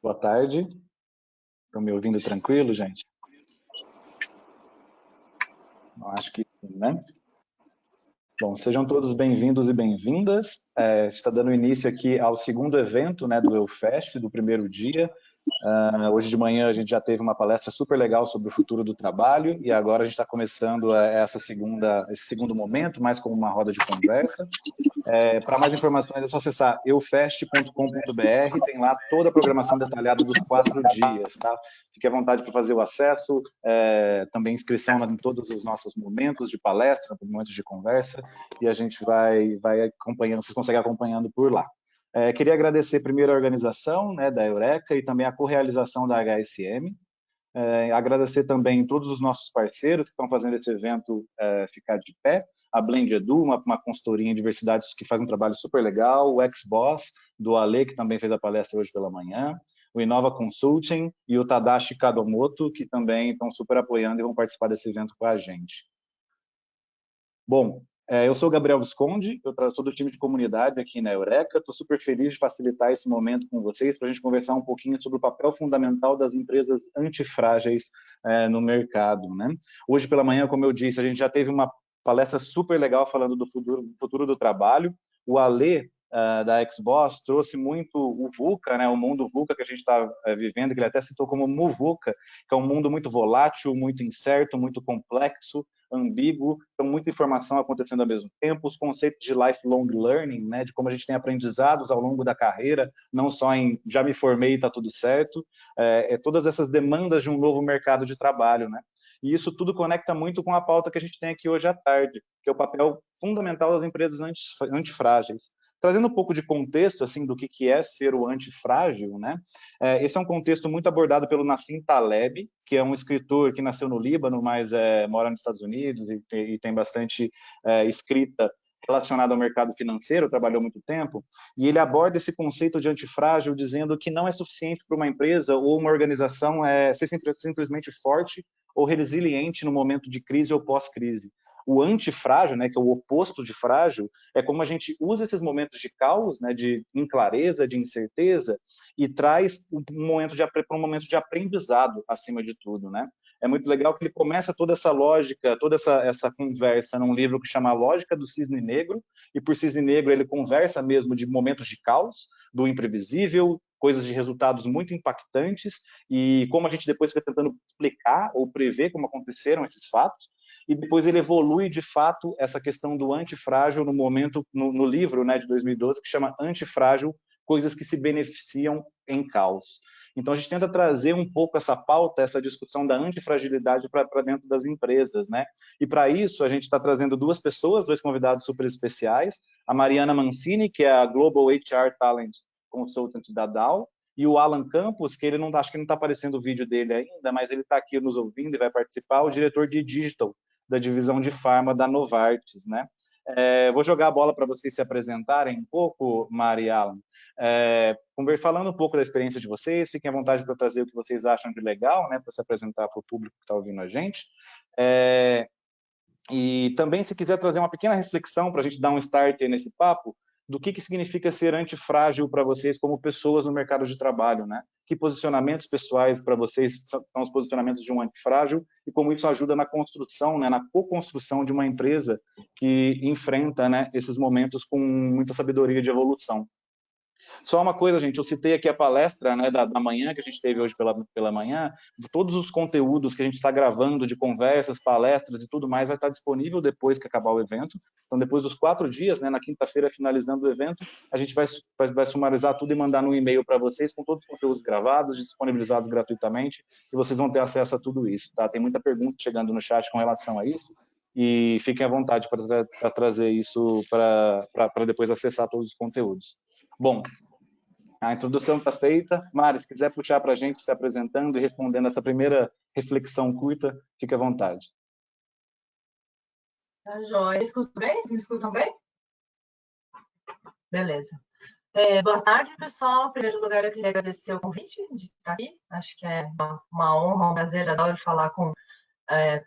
Boa tarde. Estão me ouvindo tranquilo, gente? Acho que sim, né? Bom, sejam todos bem-vindos e bem-vindas. Está dando início aqui ao segundo evento, né, do EUFest, do primeiro dia. Hoje de manhã a gente já teve uma palestra super legal sobre o futuro do trabalho e agora a gente está começando esse segundo momento, mais como uma roda de conversa. Para mais informações é só acessar eufest.com.br, tem lá toda a programação detalhada dos 4 dias, tá? Fique à vontade para fazer o acesso, também inscrição em todos os nossos momentos de palestra, momentos de conversa, e a gente vai acompanhando, vocês conseguem acompanhando por lá. Queria agradecer primeiro a organização, né, da Eureka e também a correalização da HSM. Agradecer também todos os nossos parceiros que estão fazendo esse evento ficar de pé. A Blend Edu, uma consultoria em diversidade que faz um trabalho super legal. O Ex-Boss, do Ale, que também fez a palestra hoje pela manhã. O Inova Consulting e o Tadashi Kadomoto, que também estão super apoiando e vão participar desse evento com a gente. Bom, eu sou o Gabriel Visconde, eu sou do time de comunidade aqui na Eureka, estou super feliz de facilitar esse momento com vocês para a gente conversar um pouquinho sobre o papel fundamental das empresas antifrágeis no mercado, né? Hoje pela manhã, como eu disse, a gente já teve uma palestra super legal falando do futuro do trabalho. O Ale, da Xbox, trouxe muito o VUCA, né, o mundo VUCA que a gente está vivendo, que ele até citou como MUVUCA, que é um mundo muito volátil, muito incerto, muito complexo, ambíguo, então muita informação acontecendo ao mesmo tempo, os conceitos de lifelong learning, né, de como a gente tem aprendizados ao longo da carreira, não só em já me formei e está tudo certo, todas essas demandas de um novo mercado de trabalho, né? E isso tudo conecta muito com a pauta que a gente tem aqui hoje à tarde, que é o papel fundamental das empresas antifrágeis. Trazendo um pouco de contexto assim do que é ser o antifrágil, né? Esse é um contexto muito abordado pelo Nassim Taleb, que é um escritor que nasceu no Líbano, mas mora nos Estados Unidos e tem bastante escrita relacionada ao mercado financeiro, trabalhou muito tempo, e ele aborda esse conceito de antifrágil dizendo que não é suficiente para uma empresa ou uma organização ser simplesmente forte ou resiliente no momento de crise ou pós-crise. O antifrágil, né, que é o oposto de frágil, é como a gente usa esses momentos de caos, né, de inclareza, de incerteza, e traz um momento de aprendizado acima de tudo, né? É muito legal que ele começa toda essa lógica, toda essa conversa num livro que chama A Lógica do Cisne Negro, e por Cisne Negro ele conversa mesmo de momentos de caos, do imprevisível, coisas de resultados muito impactantes, e como a gente depois fica tentando explicar ou prever como aconteceram esses fatos, e depois ele evolui de fato essa questão do antifrágil no momento, no livro, né, de 2012, que chama Antifrágil, coisas que se beneficiam em caos. Então a gente tenta trazer um pouco essa pauta, essa discussão da antifragilidade para dentro das empresas, né? E para isso a gente está trazendo duas pessoas, dois convidados super especiais, a Mariana Mancini, que é a Global HR Talent Consultant da Dow, e o Alan Campos, que ele não acho que não está aparecendo o vídeo dele ainda, mas ele está aqui nos ouvindo e vai participar, o diretor de Digital da divisão de Pharma da Novartis, né? Vou jogar a bola para vocês se apresentarem um pouco, Mari e Alan. Falando um pouco da experiência de vocês, fiquem à vontade para trazer o que vocês acham de legal, né, para se apresentar para o público que está ouvindo a gente. E também, se quiser trazer uma pequena reflexão para a gente dar um start aí nesse papo, do que significa ser antifrágil para vocês como pessoas no mercado de trabalho, né? Que posicionamentos pessoais para vocês são os posicionamentos de um antifrágil e como isso ajuda na construção, né, na co-construção de uma empresa que enfrenta, né, esses momentos com muita sabedoria de evolução. Só uma coisa, gente, eu citei aqui a palestra, né, da manhã, que a gente teve hoje pela manhã, todos os conteúdos que a gente está gravando de conversas, palestras e tudo mais vai estar disponível depois que acabar o evento. Então, depois dos 4 dias, né, na quinta-feira, finalizando o evento, a gente vai sumarizar tudo e mandar no e-mail para vocês com todos os conteúdos gravados, disponibilizados gratuitamente, e vocês vão ter acesso a tudo isso, tá? Tem muita pergunta chegando no chat com relação a isso, e fiquem à vontade para trazer isso para depois acessar todos os conteúdos. Bom, a introdução está feita. Mari, se quiser puxar para a gente se apresentando e respondendo essa primeira reflexão curta, fique à vontade. Tá joia. Escutam bem? Me escutam bem? Beleza. Boa tarde, pessoal. Em primeiro lugar, eu queria agradecer o convite de estar aqui. Acho que é uma honra, um prazer. Adoro falar com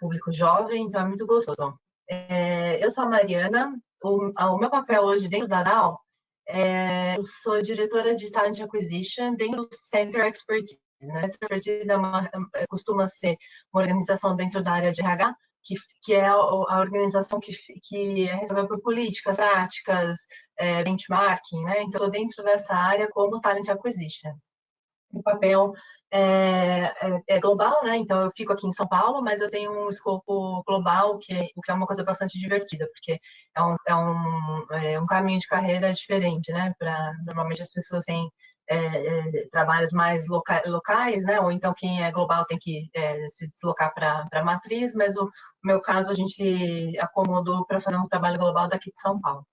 público jovem, então é muito gostoso. Eu sou a Mariana, o meu papel hoje dentro da DAO, eu sou diretora de Talent Acquisition dentro do Center Expertise. Né? Center Expertise costuma ser uma organização dentro da área de RH, que é a organização que é responsável por políticas, práticas, benchmarking. Né? Então, estou dentro dessa área como Talent Acquisition. O papel é global, né? Então eu fico aqui em São Paulo, mas eu tenho um escopo global, o que é uma coisa bastante divertida, porque é um caminho de carreira diferente, né? Normalmente as pessoas têm trabalhos mais locais, né? Ou então quem é global tem que se deslocar para a matriz, mas o meu caso a gente acomodou para fazer um trabalho global daqui de São Paulo.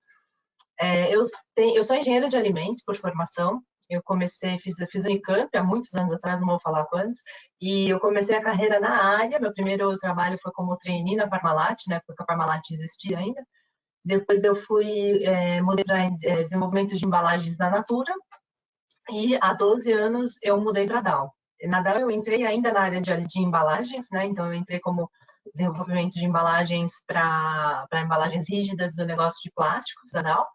Eu sou engenheira de alimentos por formação. Eu fiz Unicamp há muitos anos atrás, não vou falar quantos, e eu comecei a carreira na área. Meu primeiro trabalho foi como trainee na Parmalat, né, porque a Parmalat existia ainda. Depois eu mudei para desenvolvimento de embalagens da Natura, e há 12 anos eu mudei para a DAO. Na DAO eu entrei ainda na área de embalagens, né, então eu entrei como desenvolvimento de embalagens para embalagens rígidas do negócio de plásticos da DAO.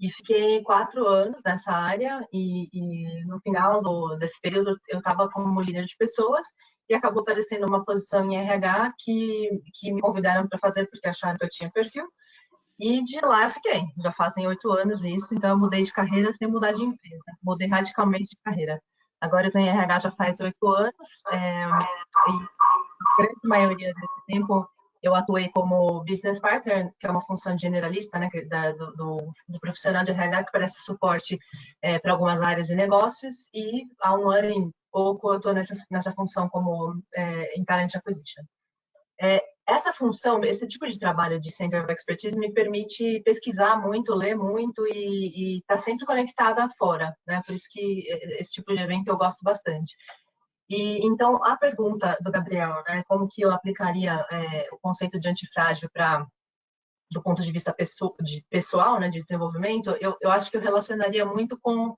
E fiquei 4 anos nessa área e no final desse período eu estava como líder de pessoas e acabou aparecendo uma posição em RH que me convidaram para fazer porque acharam que eu tinha perfil. E de lá eu fiquei. Já fazem 8 anos isso, então eu mudei de carreira sem mudar de empresa. Mudei radicalmente de carreira. Agora eu estou em RH já faz 8 anos e a grande maioria desse tempo eu atuei como business partner, que é uma função generalista, né, do profissional de RH que presta suporte para algumas áreas de negócios, e há um ano e pouco eu estou nessa função como em Talent Acquisition. Essa função, esse tipo de trabalho de Center of Expertise me permite pesquisar muito, ler muito e estar sempre conectada fora, né? Por isso que esse tipo de evento eu gosto bastante. E então a pergunta do Gabriel, né, como que eu aplicaria o conceito de antifrágil do ponto de vista pessoal, né, de desenvolvimento, eu acho que eu relacionaria muito com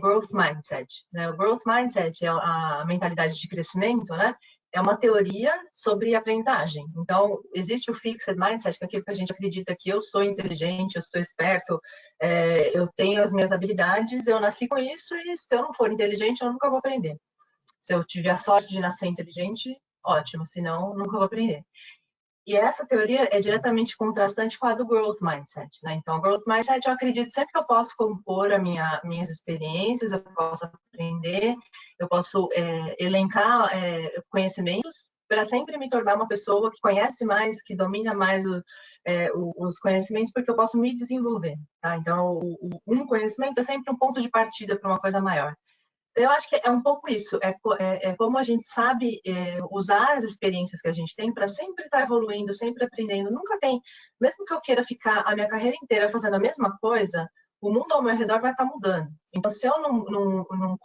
growth mindset. Né? O growth mindset é a mentalidade de crescimento, né? É uma teoria sobre aprendizagem. Então, existe o fixed mindset, que é aquilo que a gente acredita que eu sou inteligente, eu sou esperto, eu tenho as minhas habilidades, eu nasci com isso e se eu não for inteligente, eu nunca vou aprender. Se eu tiver a sorte de nascer inteligente, ótimo, senão nunca vou aprender. E essa teoria é diretamente contrastante com a do Growth Mindset. Né? Então, o Growth Mindset, eu acredito sempre que eu posso compor minhas experiências, eu posso aprender, eu posso elencar conhecimentos para sempre me tornar uma pessoa que conhece mais, que domina mais os conhecimentos, porque eu posso me desenvolver. Tá? Então, um conhecimento é sempre um ponto de partida para uma coisa maior. Eu acho que é um pouco isso, como a gente sabe usar as experiências que a gente tem para sempre estar evoluindo, sempre aprendendo. Nunca tem, mesmo que eu queira ficar a minha carreira inteira fazendo a mesma coisa, o mundo ao meu redor vai estar mudando. Então, se eu não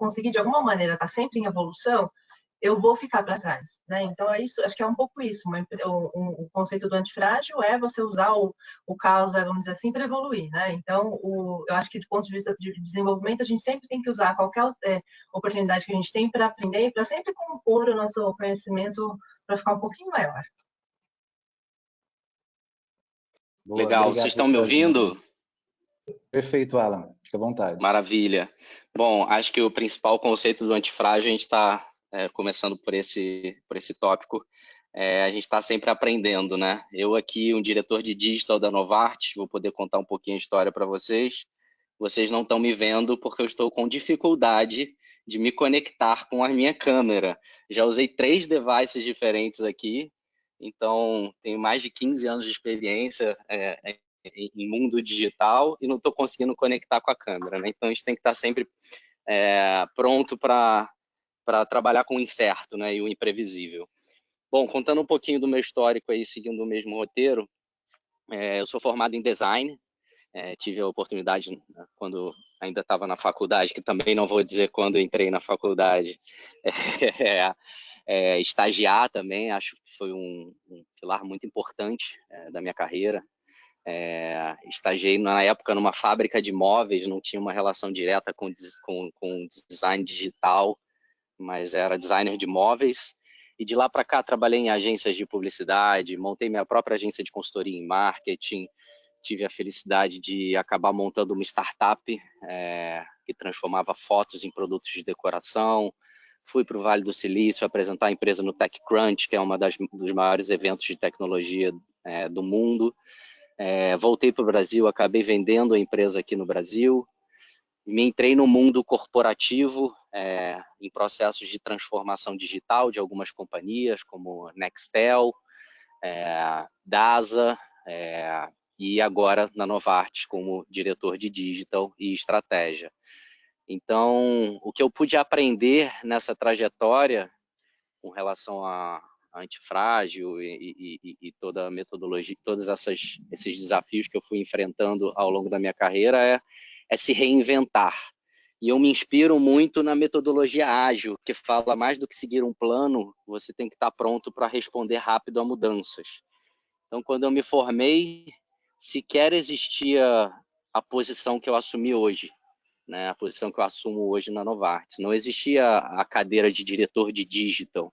conseguir de alguma maneira estar sempre em evolução, eu vou ficar para trás, né? Então é isso, acho que é um pouco isso. O conceito do antifrágil é você usar o caos, vamos dizer assim, para evoluir, né? Então eu acho que do ponto de vista de desenvolvimento a gente sempre tem que usar qualquer oportunidade que a gente tem para aprender, para sempre compor o nosso conhecimento para ficar um pouquinho maior. Boa, Legal, vocês estão me ouvindo? Perfeito, Alan, fica à vontade. Maravilha. Bom, acho que o principal conceito do antifrágil, a gente está começando por esse tópico, a gente está sempre aprendendo, né? Eu aqui, um diretor de digital da Novartis, vou poder contar um pouquinho a história para vocês. Vocês não estão me vendo porque eu estou com dificuldade de me conectar com a minha câmera. Já usei 3 devices diferentes aqui, então tenho mais de 15 anos de experiência em mundo digital e não estou conseguindo conectar com a câmera, né? Então a gente tem que estar sempre pronto para trabalhar com o incerto, né, e o imprevisível. Bom, contando um pouquinho do meu histórico aí, seguindo o mesmo roteiro, eu sou formado em design, tive a oportunidade, quando ainda estava na faculdade, que também não vou dizer quando entrei na faculdade, estagiar também, acho que foi um pilar muito importante da minha carreira. Estagiei na época numa fábrica de móveis, não tinha uma relação direta com design digital, mas era designer de móveis. E de lá para cá trabalhei em agências de publicidade, montei minha própria agência de consultoria em marketing, tive a felicidade de acabar montando uma startup que transformava fotos em produtos de decoração. Fui para o Vale do Silício apresentar a empresa no TechCrunch, que é dos maiores eventos de tecnologia do mundo. Voltei para o Brasil, acabei vendendo a empresa aqui no Brasil. Me entrei no mundo corporativo, em processos de transformação digital de algumas companhias, como Nextel, DASA, e agora na Novartis como diretor de Digital e Estratégia. Então, o que eu pude aprender nessa trajetória com relação a antifrágil e toda a metodologia, todos esses desafios que eu fui enfrentando ao longo da minha carreira é se reinventar. E eu me inspiro muito na metodologia ágil, que fala mais do que seguir um plano, você tem que estar pronto para responder rápido a mudanças. Então, quando eu me formei, sequer existia a posição que eu assumi hoje, né? A posição que eu assumo hoje na Novartis. Não existia a cadeira de diretor de Digital,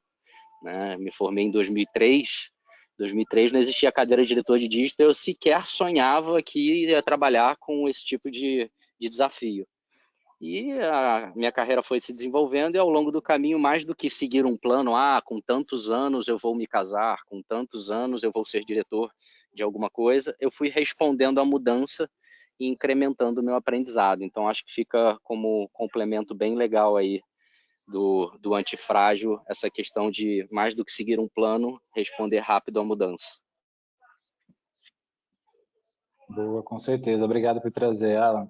né? Me formei em 2003. Em 2003 não existia a cadeira de diretor de Digital, eu sequer sonhava que ia trabalhar com esse tipo de desafio. E a minha carreira foi se desenvolvendo e ao longo do caminho, mais do que seguir um plano, com tantos anos eu vou me casar, com tantos anos eu vou ser diretor de alguma coisa, eu fui respondendo à mudança e incrementando o meu aprendizado. Então, acho que fica como complemento bem legal aí do antifrágil, essa questão de, mais do que seguir um plano, responder rápido à mudança. Boa, com certeza. Obrigado por trazer, Alan.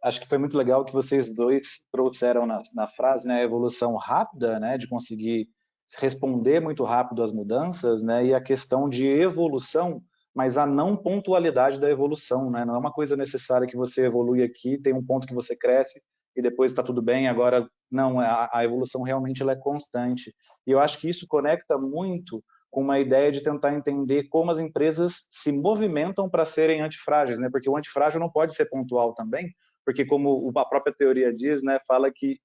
Acho que foi muito legal que vocês dois trouxeram na frase, né, a evolução rápida, né, de conseguir responder muito rápido às mudanças, né, e a questão de evolução, mas a não pontualidade da evolução, né, não é uma coisa necessária que você evolui aqui, tem um ponto que você cresce e depois está tudo bem, agora não, a evolução realmente ela é constante. E eu acho que isso conecta muito com uma ideia de tentar entender como as empresas se movimentam para serem antifrágeis, né? Porque o antifrágil não pode ser pontual também, porque como a própria teoria diz, né, fala que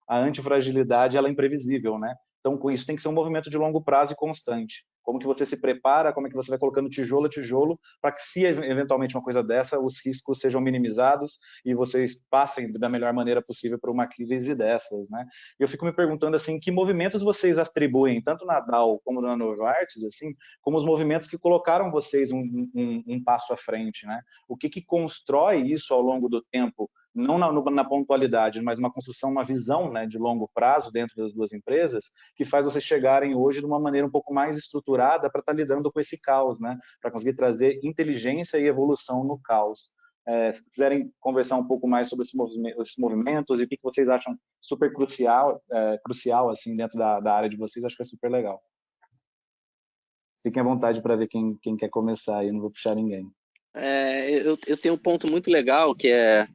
a antifragilidade ela é imprevisível, né? Então, com isso tem que ser um movimento de longo prazo e constante. Como que você se prepara, como é que você vai colocando tijolo a tijolo, para que se eventualmente uma coisa dessa, os riscos sejam minimizados e vocês passem da melhor maneira possível por uma crise dessas, né? E eu fico me perguntando, assim, que movimentos vocês atribuem, tanto na Dow como na Novartis, assim, como os movimentos que colocaram vocês um passo à frente, né? O que constrói isso ao longo do tempo, não na pontualidade, mas uma construção, uma visão, né, de longo prazo dentro das duas empresas, que faz vocês chegarem hoje de uma maneira um pouco mais estruturada para estar lidando com esse caos, né, para conseguir trazer inteligência e evolução no caos. Se quiserem conversar um pouco mais sobre esses movimentos e o que vocês acham super crucial assim, dentro da área de vocês, acho que é super legal. Fiquem à vontade para ver quem quer começar, eu não vou puxar ninguém. Eu tenho um ponto muito legal que é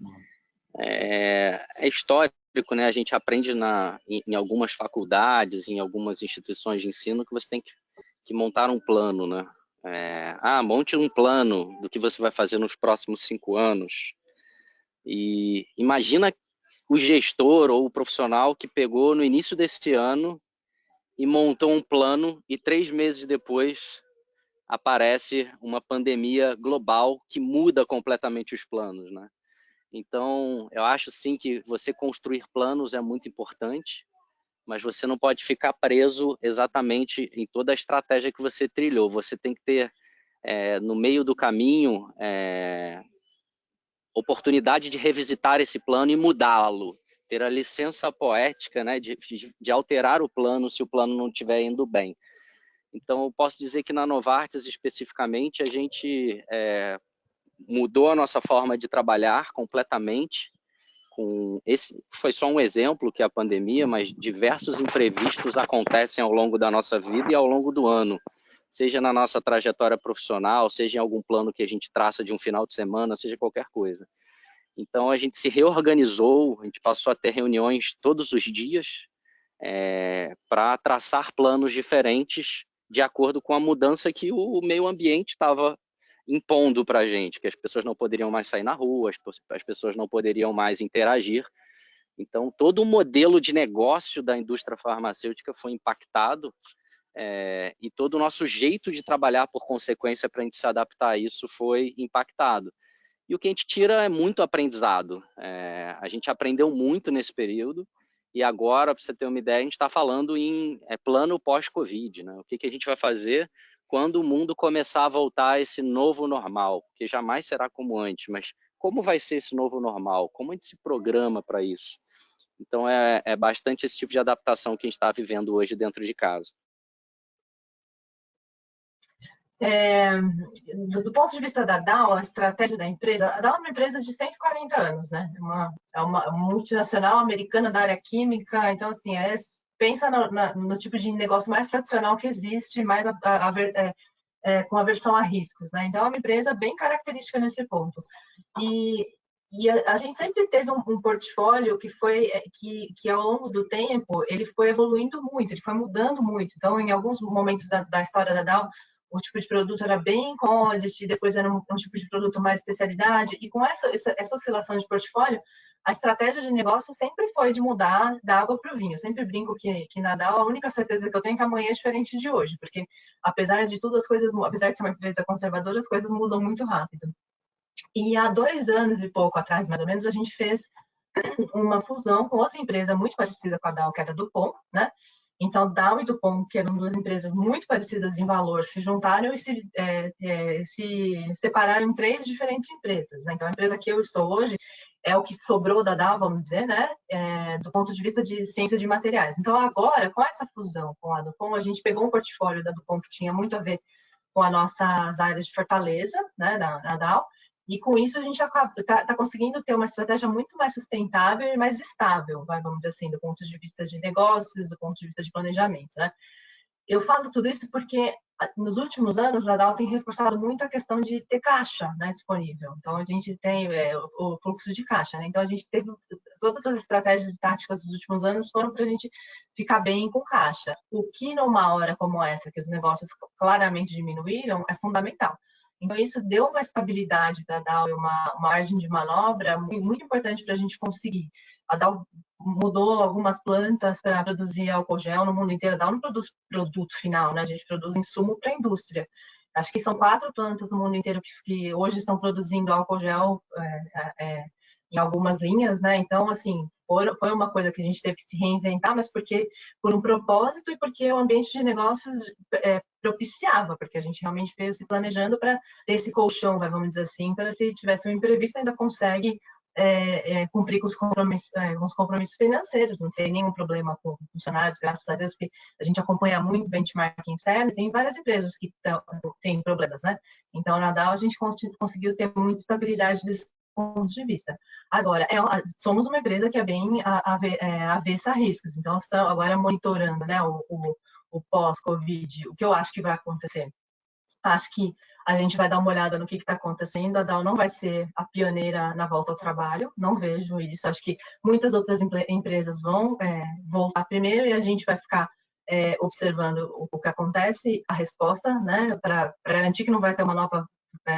histórico, né? A gente aprende em algumas faculdades, em algumas instituições de ensino, que você tem que montar um plano, né? Monte um plano do que você vai fazer nos próximos 5 anos. E imagina o gestor ou o profissional que pegou no início desse ano e montou um plano e 3 meses depois aparece uma pandemia global que muda completamente os planos, né? Então, eu acho sim que você construir planos é muito importante, mas você não pode ficar preso exatamente em toda a estratégia que você trilhou. Você tem que ter, no meio do caminho, oportunidade de revisitar esse plano e mudá-lo. Ter a licença poética, né, de alterar o plano se o plano não estiver indo bem. Então, eu posso dizer que na Novartis, especificamente, a gente mudou a nossa forma de trabalhar completamente. Esse foi só um exemplo, que é a pandemia, mas diversos imprevistos acontecem ao longo da nossa vida e ao longo do ano, seja na nossa trajetória profissional, seja em algum plano que a gente traça de um final de semana, seja qualquer coisa. Então, a gente se reorganizou, a gente passou a ter reuniões todos os dias para traçar planos diferentes de acordo com a mudança que o meio ambiente estava impondo para a gente, que as pessoas não poderiam mais sair na rua, as pessoas não poderiam mais interagir. Então, todo o modelo de negócio da indústria farmacêutica foi impactado e todo o nosso jeito de trabalhar, por consequência, para a gente se adaptar a isso, foi impactado. E o que a gente tira é muito aprendizado. A gente aprendeu muito nesse período, e agora, para você ter uma ideia, a gente está falando em plano pós-Covid, né? O que a gente vai fazer quando o mundo começar a voltar a esse novo normal, que jamais será como antes, mas como vai ser esse novo normal? Como a gente se programa para isso? Então, é bastante esse tipo de adaptação que a gente está vivendo hoje dentro de casa. Do ponto de vista da Dow, a estratégia da empresa, a Dow é uma empresa de 140 anos, né? É uma multinacional americana da área química, então, assim, pensa no tipo de negócio mais tradicional que existe, mais com aversão a riscos, né? Então, é uma empresa bem característica nesse ponto. E a gente sempre teve um portfólio que ao longo do tempo, ele foi evoluindo muito, ele foi mudando muito. Então, em alguns momentos da história da Dow, o tipo de produto era bem commodity, depois era um tipo de produto mais especialidade, e com essa oscilação de portfólio, a estratégia de negócio sempre foi de mudar da água para o vinho. Eu sempre brinco que na Dow a única certeza que eu tenho é que amanhã é diferente de hoje, porque apesar de tudo, apesar de ser uma empresa conservadora, as coisas mudam muito rápido. E há 2 anos e pouco atrás, mais ou menos, a gente fez uma fusão com outra empresa muito parecida com a Dow, que era a DuPont, né? Então, Dow e DuPont, que eram 2 empresas muito parecidas em valor, se juntaram e se separaram em 3 diferentes empresas, né? Então, a empresa que eu estou hoje é o que sobrou da Dow, vamos dizer, né? Do ponto de vista de ciência de materiais. Então, agora, com essa fusão com a DuPont, a gente pegou um portfólio da DuPont que tinha muito a ver com as nossas áreas de fortaleza, né, da Dow, e com isso a gente está conseguindo ter uma estratégia muito mais sustentável e mais estável, vamos dizer assim, do ponto de vista de negócios, do ponto de vista de planejamento, né? Eu falo tudo isso porque nos últimos anos a Dow tem reforçado muito a questão de ter caixa, né, disponível. Então a gente tem o fluxo de caixa, né? Então a gente teve todas as estratégias e táticas dos últimos anos foram para a gente ficar bem com caixa. O que numa hora como essa, que os negócios claramente diminuíram, é fundamental. Então, isso deu uma estabilidade para a Dow e uma margem de manobra muito importante para a gente conseguir. A Dow mudou algumas plantas para produzir álcool gel no mundo inteiro. A Dow não produz produto final, né? A gente produz insumo para a indústria. Acho que são 4 plantas no mundo inteiro que hoje estão produzindo álcool gel em algumas linhas, né? Então, assim, foi uma coisa que a gente teve que se reinventar, mas por um propósito e porque o ambiente de negócios propiciava, porque a gente realmente veio se planejando para ter esse colchão, vamos dizer assim, para se tivesse um imprevisto ainda consegue cumprir com os compromissos financeiros, não tem nenhum problema com funcionários, graças a Deus, porque a gente acompanha muito benchmarking externo e tem várias empresas que têm problemas, né? Então, na Dow, a gente conseguiu ter muita estabilidade desse ponto de vista. Agora, somos uma empresa que é bem avessa a riscos, então estamos agora monitorando, né, o pós-Covid, o que eu acho que vai acontecer. Acho que a gente vai dar uma olhada no que está acontecendo. A Dow não vai ser a pioneira na volta ao trabalho, não vejo isso. Acho que muitas outras empresas vão voltar primeiro e a gente vai ficar observando o que acontece, a resposta, né, para garantir que não vai ter uma nova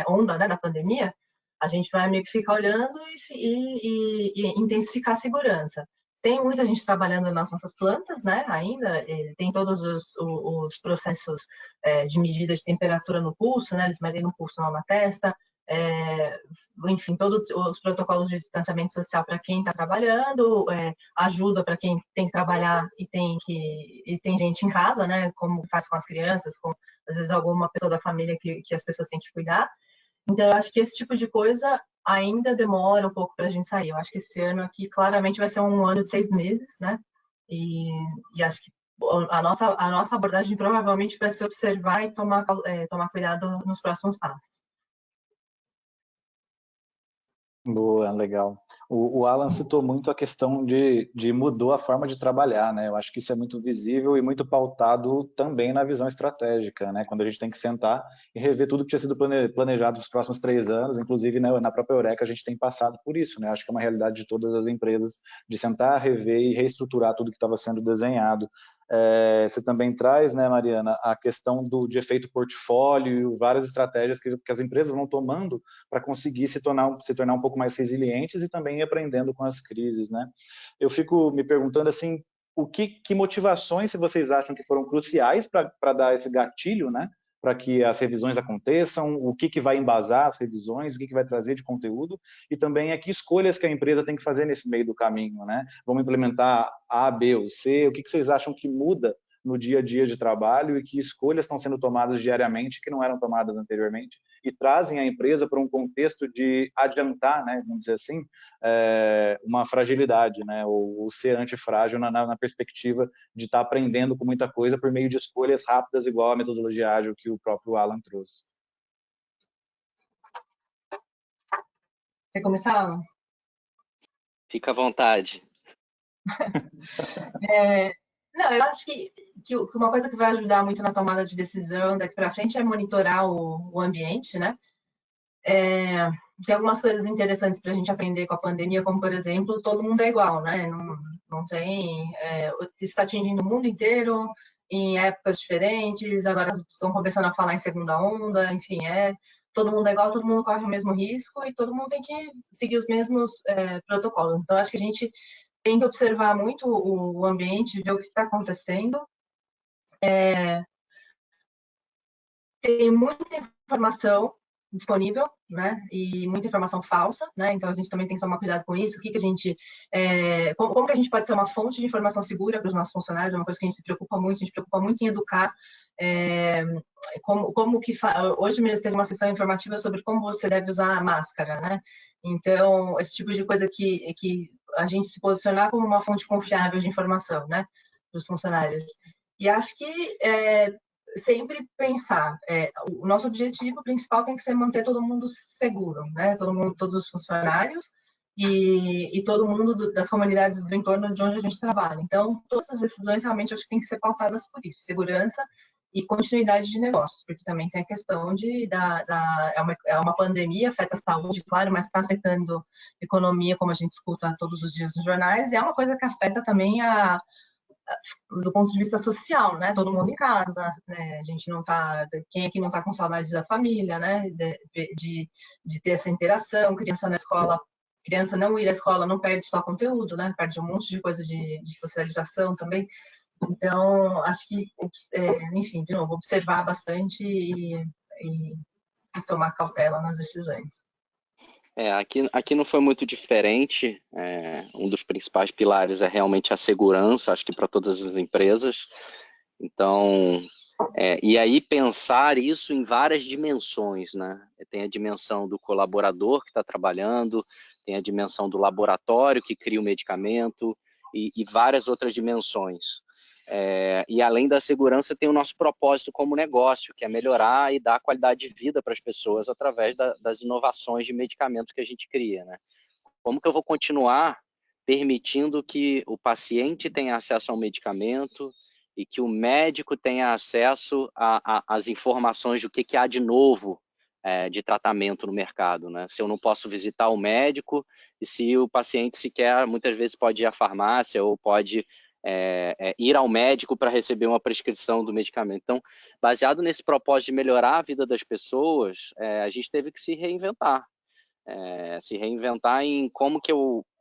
onda, né, da pandemia. A gente vai meio que ficar olhando e intensificar a segurança. Tem muita gente trabalhando nas nossas plantas, né? Ainda tem todos os processos de medida de temperatura no pulso, né? Eles medem no pulso, não na testa. Enfim, todos os protocolos de distanciamento social para quem está trabalhando, ajuda para quem tem que trabalhar e tem gente em casa, né? Como faz com as crianças, com às vezes alguma pessoa da família que as pessoas têm que cuidar. Então, eu acho que esse tipo de coisa ainda demora um pouco para a gente sair. Eu acho que esse ano aqui claramente vai ser um ano de 6 meses, né? E acho que a nossa abordagem provavelmente vai ser observar e tomar cuidado nos próximos passos. Boa, legal. O Alan citou muito a questão de mudou a forma de trabalhar, né? Eu acho que isso é muito visível e muito pautado também na visão estratégica, né? Quando a gente tem que sentar e rever tudo que tinha sido planejado nos próximos 3 anos, inclusive, né, na própria Eureka a gente tem passado por isso, né? Acho que é uma realidade de todas as empresas de sentar, rever e reestruturar tudo que estava sendo desenhado. Você também traz, né, Mariana, a questão de efeito portfólio, várias estratégias que as empresas vão tomando para conseguir se tornar um pouco mais resilientes e também ir aprendendo com as crises, né? Eu fico me perguntando assim, que motivações se vocês acham que foram cruciais para dar esse gatilho, né? Para que as revisões aconteçam, o que vai embasar as revisões, o que vai trazer de conteúdo, e também que escolhas que a empresa tem que fazer nesse meio do caminho, né? Vamos implementar A, B ou C, o que vocês acham que muda no dia a dia de trabalho e que escolhas estão sendo tomadas diariamente que não eram tomadas anteriormente e trazem a empresa para um contexto de adiantar, né, vamos dizer assim, uma fragilidade, né, ou ser antifrágil na perspectiva de estar aprendendo com muita coisa por meio de escolhas rápidas, igual a metodologia ágil que o próprio Alan trouxe. Quer começar, Alan? Fica à vontade. Não, eu acho que uma coisa que vai ajudar muito na tomada de decisão daqui para frente é monitorar o ambiente, né? Tem algumas coisas interessantes para a gente aprender com a pandemia, como, por exemplo, todo mundo é igual, né? Não tem... isso está atingindo o mundo inteiro, em épocas diferentes, agora estão começando a falar em segunda onda, enfim, todo mundo é igual, todo mundo corre o mesmo risco e todo mundo tem que seguir os mesmos protocolos. Então, acho que a gente tem que observar muito o ambiente, ver o que está acontecendo. Tem muita informação disponível, né? E muita informação falsa, né? Então a gente também tem que tomar cuidado com isso. O que que a gente, como que a gente pode ser uma fonte de informação segura para os nossos funcionários? É uma coisa que a gente se preocupa muito. A gente se preocupa muito em educar. Hoje mesmo teve uma sessão informativa sobre como você deve usar a máscara, né? Então esse tipo de coisa que a gente se posicionar como uma fonte confiável de informação, né? Dos funcionários. E acho que sempre pensar, o nosso objetivo principal tem que ser manter todo mundo seguro, né? Todos os funcionários e todo mundo das comunidades do entorno de onde a gente trabalha. Então, todas as decisões realmente acho que tem que ser pautadas por isso, segurança e continuidade de negócios, porque também tem a questão é uma pandemia, afeta a saúde, claro, mas está afetando a economia, como a gente escuta todos os dias nos jornais, e é uma coisa que afeta também do ponto de vista social, né? Todo mundo em casa, né? A gente não tá... Quem aqui não tá com saudades da família, né? De ter essa interação, criança na escola... Criança não ir à escola não perde só conteúdo, né? Perde um monte de coisa de socialização também. Então, acho que, enfim, de novo, observar bastante e tomar cautela nas decisões. Aqui não foi muito diferente. Um dos principais pilares é realmente a segurança, acho que para todas as empresas. Então, e aí pensar isso em várias dimensões, né? Tem a dimensão do colaborador que está trabalhando, tem a dimensão do laboratório que cria o medicamento e várias outras dimensões. E além da segurança tem o nosso propósito como negócio, que é melhorar e dar qualidade de vida para as pessoas através das inovações de medicamentos que a gente cria, né? Como que eu vou continuar permitindo que o paciente tenha acesso ao medicamento e que o médico tenha acesso às informações do que há de novo de tratamento no mercado, né? Se eu não posso visitar o médico e se o paciente sequer, muitas vezes, pode ir à farmácia ou pode ir ao médico para receber uma prescrição do medicamento. Então, baseado nesse propósito de melhorar a vida das pessoas, a gente teve que se reinventar. Se reinventar em como que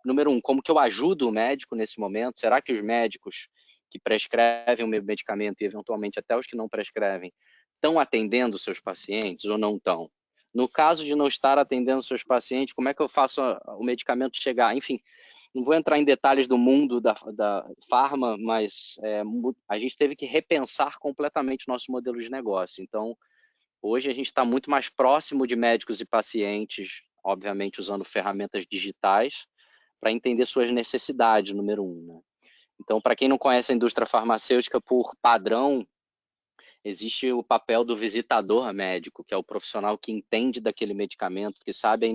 número um, como que eu ajudo o médico nesse momento? Será que os médicos que prescrevem o meu medicamento e eventualmente até os que não prescrevem estão atendendo seus pacientes ou não estão? No caso de não estar atendendo seus pacientes, como é que eu faço o medicamento chegar? Enfim, não vou entrar em detalhes do mundo da farma, mas a gente teve que repensar completamente o nosso modelo de negócio. Então, hoje a gente está muito mais próximo de médicos e pacientes, obviamente usando ferramentas digitais, para entender suas necessidades, número um, né? Então, para quem não conhece a indústria farmacêutica, por padrão, existe o papel do visitador médico, que é o profissional que entende daquele medicamento, que sabe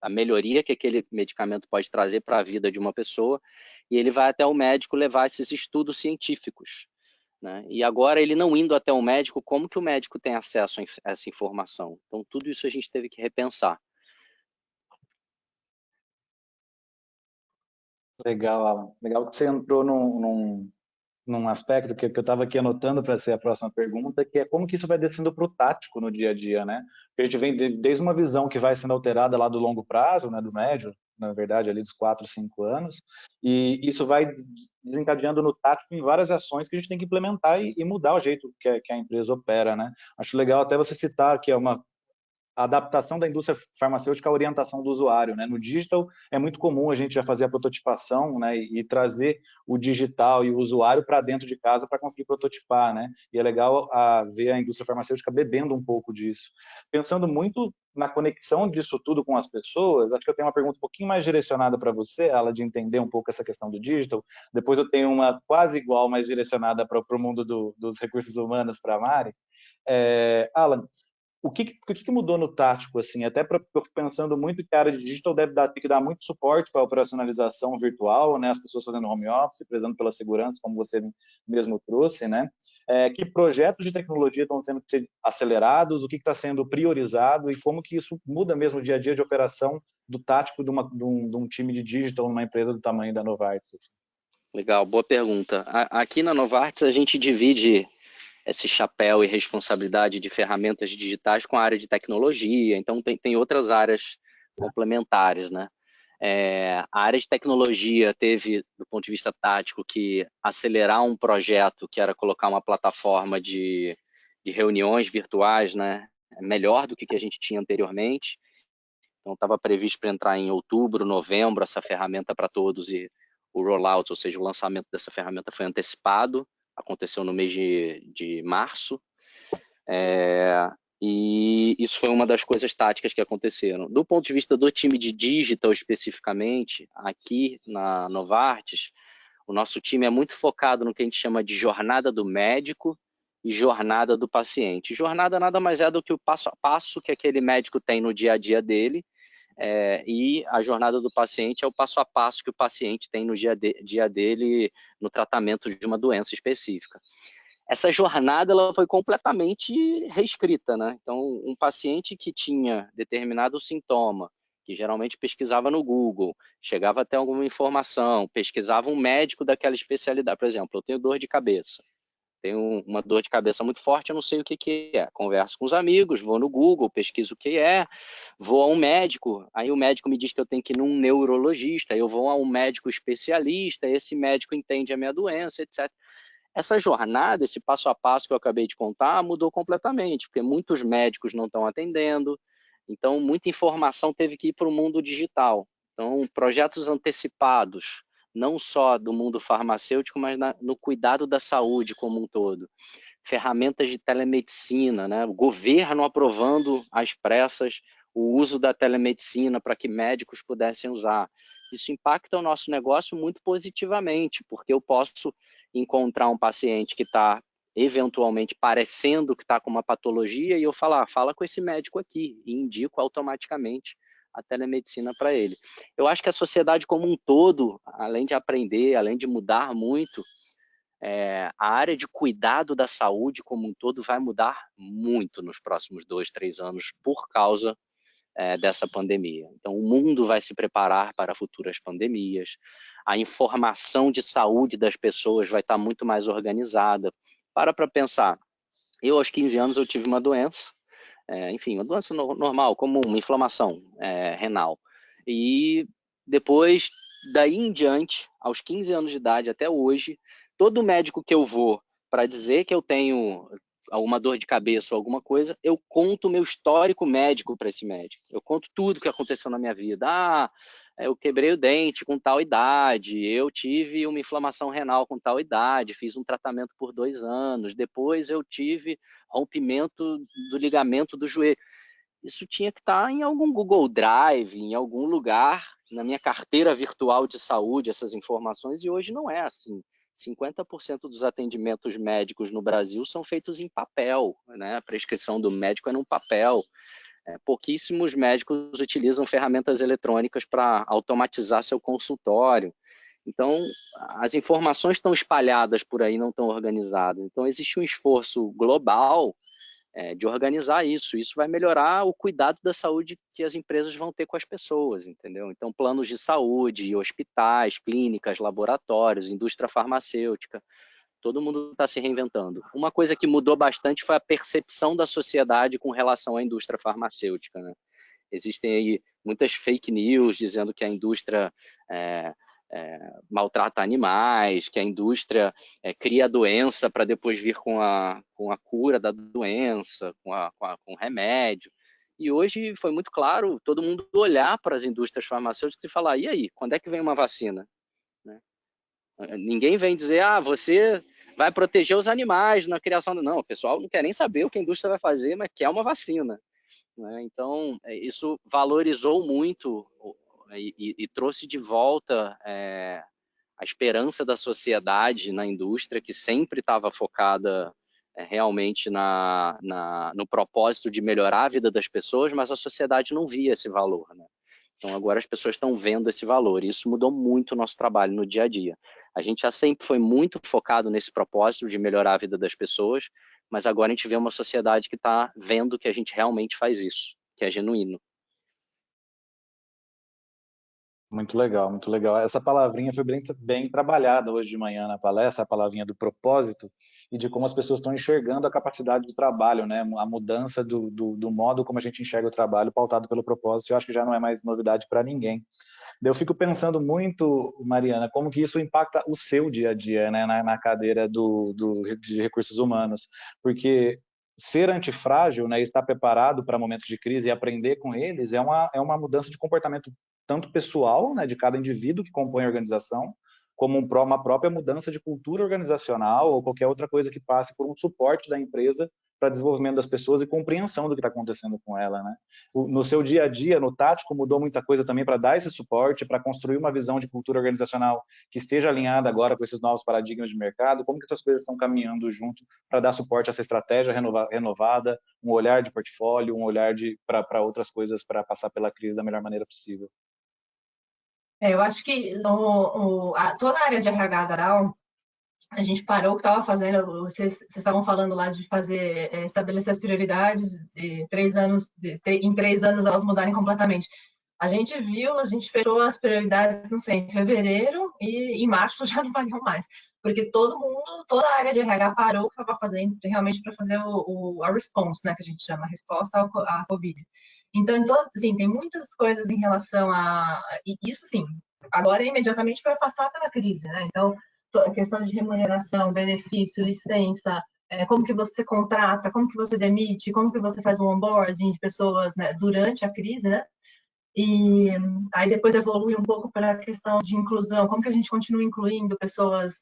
a melhoria que aquele medicamento pode trazer para a vida de uma pessoa, e ele vai até o médico levar esses estudos científicos, né? E agora, ele não indo até o médico, como que o médico tem acesso a essa informação? Então, tudo isso a gente teve que repensar. Legal, Alan. Legal que você entrou num aspecto que eu estava aqui anotando para ser a próxima pergunta, que é como que isso vai descendo para o tático no dia a dia, né? Porque a gente vem desde uma visão que vai sendo alterada lá do longo prazo, né, do médio, na verdade, ali dos 4, 5 anos, e isso vai desencadeando no tático em várias ações que a gente tem que implementar e mudar o jeito que a empresa opera, né? Acho legal até você citar que é uma a adaptação da indústria farmacêutica à orientação do usuário, né? No digital é muito comum a gente já fazer a prototipação, né? E trazer o digital e o usuário para dentro de casa para conseguir prototipar, né? E é legal ver a indústria farmacêutica bebendo um pouco disso. Pensando muito na conexão disso tudo com as pessoas, acho que eu tenho uma pergunta um pouquinho mais direcionada para você, Ala, de entender um pouco essa questão do digital. Depois eu tenho uma quase igual, mas direcionada para o mundo dos recursos humanos para a Mari. Alan, o que mudou no tático, assim, até pensando muito que a área de digital ter que dar muito suporte para a operacionalização virtual, né, as pessoas fazendo home office, prezando pela segurança, como você mesmo trouxe, né, que projetos de tecnologia estão sendo acelerados, o que está sendo priorizado e como que isso muda mesmo o dia a dia de operação do tático de um time de digital numa empresa do tamanho da Novartis. Assim. Legal, boa pergunta. Aqui na Novartis a gente divide esse chapéu e responsabilidade de ferramentas digitais com a área de tecnologia, então tem outras áreas complementares, né? A área de tecnologia teve, do ponto de vista tático, que acelerar um projeto que era colocar uma plataforma de reuniões virtuais, né? Melhor do que a gente tinha anteriormente. Então estava previsto para entrar em outubro, novembro, essa ferramenta para todos e o rollout, ou seja, o lançamento dessa ferramenta foi antecipado, aconteceu no mês de março, e isso foi uma das coisas táticas que aconteceram. Do ponto de vista do time de digital especificamente, aqui na Novartis, o nosso time é muito focado no que a gente chama de jornada do médico e jornada do paciente. Jornada nada mais é do que o passo a passo que aquele médico tem no dia a dia dele, e a jornada do paciente é o passo a passo que o paciente tem no dia dele no tratamento de uma doença específica. Essa jornada ela foi completamente reescrita, né? Então, um paciente que tinha determinado sintoma, que geralmente pesquisava no Google, chegava até alguma informação, pesquisava um médico daquela especialidade. Por exemplo, eu tenho dor de cabeça. Tenho uma dor de cabeça muito forte, eu não sei o que é. Converso com os amigos, vou no Google, pesquiso o que é, vou a um médico, aí o médico me diz que eu tenho que ir num neurologista, eu vou a um médico especialista, esse médico entende a minha doença, etc. Essa jornada, esse passo a passo que eu acabei de contar, mudou completamente, porque muitos médicos não estão atendendo, então muita informação teve que ir para o mundo digital. Então, projetos antecipados, não só do mundo farmacêutico, mas no cuidado da saúde como um todo. Ferramentas de telemedicina, né? O governo aprovando às pressas o uso da telemedicina para que médicos pudessem usar. Isso impacta o nosso negócio muito positivamente, porque eu posso encontrar um paciente que está eventualmente parecendo que está com uma patologia e eu falar, fala com esse médico aqui, e indico automaticamente a telemedicina para ele. Eu acho que a sociedade como um todo, além de aprender, além de mudar muito, a área de cuidado da saúde como um todo vai mudar muito nos próximos 2, 3 anos por causa dessa pandemia. Então, o mundo vai se preparar para futuras pandemias, a informação de saúde das pessoas vai estar muito mais organizada. Para pensar, eu aos 15 anos eu tive uma doença, enfim, uma doença normal, como uma inflamação renal. E depois, daí em diante, aos 15 anos de idade até hoje, todo médico que eu vou para dizer que eu tenho alguma dor de cabeça ou alguma coisa, eu conto o meu histórico médico para esse médico. Eu conto tudo que aconteceu na minha vida. Eu quebrei o dente com tal idade, eu tive uma inflamação renal com tal idade, fiz um tratamento por 2 anos, depois eu tive rompimento do ligamento do joelho. Isso tinha que estar em algum Google Drive, em algum lugar, na minha carteira virtual de saúde, essas informações, e hoje não é assim. 50% dos atendimentos médicos no Brasil são feitos em papel, né? A prescrição do médico é num papel. Pouquíssimos médicos utilizam ferramentas eletrônicas para automatizar seu consultório. Então, as informações estão espalhadas por aí, não estão organizadas. Então, existe um esforço global de organizar isso. Isso vai melhorar o cuidado da saúde que as empresas vão ter com as pessoas, entendeu? Então, planos de saúde, hospitais, clínicas, laboratórios, indústria farmacêutica, todo mundo está se reinventando. Uma coisa que mudou bastante foi a percepção da sociedade com relação à indústria farmacêutica, né? Existem aí muitas fake news dizendo que a indústria maltrata animais, que a indústria cria a doença para depois vir com a cura da doença, com remédio. E hoje foi muito claro todo mundo olhar para as indústrias farmacêuticas e falar, e aí, quando é que vem uma vacina? Né? Ninguém vem dizer, você vai proteger os animais na criação. Não, o pessoal não quer nem saber o que a indústria vai fazer, mas quer uma vacina. Né? Então, isso valorizou muito e trouxe de volta a esperança da sociedade na indústria, que sempre estava focada realmente no propósito de melhorar a vida das pessoas, mas a sociedade não via esse valor. Né? Então, agora as pessoas estão vendo esse valor, e isso mudou muito o nosso trabalho no dia a dia. A gente já sempre foi muito focado nesse propósito de melhorar a vida das pessoas, mas agora a gente vê uma sociedade que está vendo que a gente realmente faz isso, que é genuíno. Muito legal, muito legal. Essa palavrinha foi bem trabalhada hoje de manhã na palestra, a palavrinha do propósito e de como as pessoas estão enxergando a capacidade do trabalho, né? A mudança do modo como a gente enxerga o trabalho pautado pelo propósito, eu acho que já não é mais novidade para ninguém. Eu fico pensando muito, Mariana, como que isso impacta o seu dia a dia, né, na cadeira de recursos humanos, porque ser antifrágil, né, estar preparado para momentos de crise e aprender com eles é uma mudança de comportamento tanto pessoal, né, de cada indivíduo que compõe a organização, como uma própria mudança de cultura organizacional ou qualquer outra coisa que passe por um suporte da empresa para desenvolvimento das pessoas e compreensão do que está acontecendo com ela, né? No seu dia a dia, no tático, mudou muita coisa também para dar esse suporte, para construir uma visão de cultura organizacional que esteja alinhada agora com esses novos paradigmas de mercado. Como que essas coisas estão caminhando junto para dar suporte a essa estratégia renovada, um olhar de portfólio, um olhar para outras coisas para passar pela crise da melhor maneira possível? Eu acho que toda a área de RH da Aral, a gente parou o que estava fazendo, vocês estavam falando lá de fazer, estabelecer as prioridades de 3 anos, em 3 anos elas mudarem completamente. A gente fechou as prioridades, não sei, em fevereiro e em março já não valiam mais, porque toda a área de RH parou o que estava fazendo realmente para fazer a response, né, que a gente chama, a resposta à Covid. Então, assim, tem muitas coisas em relação e isso, sim, agora imediatamente vai passar pela crise, né? Então, a questão de remuneração, benefício, licença, como que você contrata, como que você demite, como que você faz o onboarding de pessoas, né, durante a crise, né? E aí depois evolui um pouco para a questão de inclusão, como que a gente continua incluindo pessoas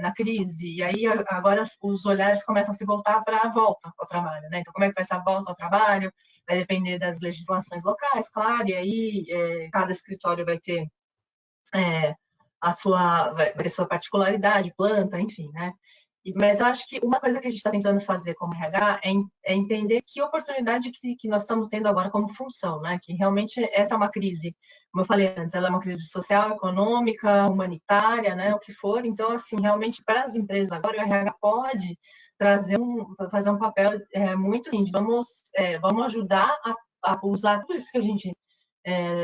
na crise, e aí agora os olhares começam a se voltar para a volta ao trabalho, né? Então, como é que vai ser a volta ao trabalho? Vai depender das legislações locais, claro, e aí cada escritório vai ter vai ter sua particularidade, planta, enfim, né? Mas eu acho que uma coisa que a gente está tentando fazer como RH é entender que oportunidade que nós estamos tendo agora como função, né? Que realmente essa é uma crise, como eu falei antes, ela é uma crise social, econômica, humanitária, né? O que for. Então, assim, realmente para as empresas agora o RH pode fazer um papel muito assim, de vamos ajudar a usar tudo isso que a gente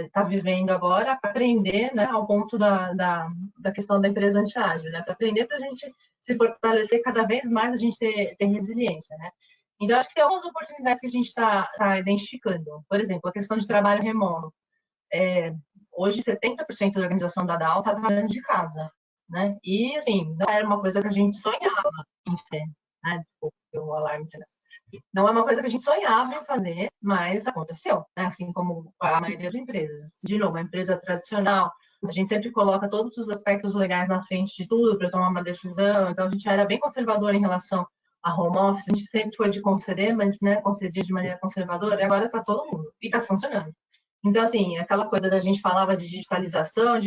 está vivendo agora para aprender, né, ao ponto da questão da empresa antiágil, né, para aprender para a gente se fortalecer cada vez mais, a gente ter resiliência, né. Então, acho que tem algumas oportunidades que a gente está identificando. Por exemplo, a questão de trabalho remoto. Hoje, 70% da organização da DAO está trabalhando de casa, né, e, assim, não era uma coisa que a gente sonhava em ter, né, o alarme, não é uma coisa que a gente sonhava em fazer, mas aconteceu, né? Assim como a maioria das empresas. De novo, a empresa tradicional, a gente sempre coloca todos os aspectos legais na frente de tudo para tomar uma decisão. Então, a gente era bem conservador em relação a home office. A gente sempre foi de conceder, mas né, concedia de maneira conservadora. E agora está todo mundo e está funcionando. Então, assim, aquela coisa da gente falava de digitalização,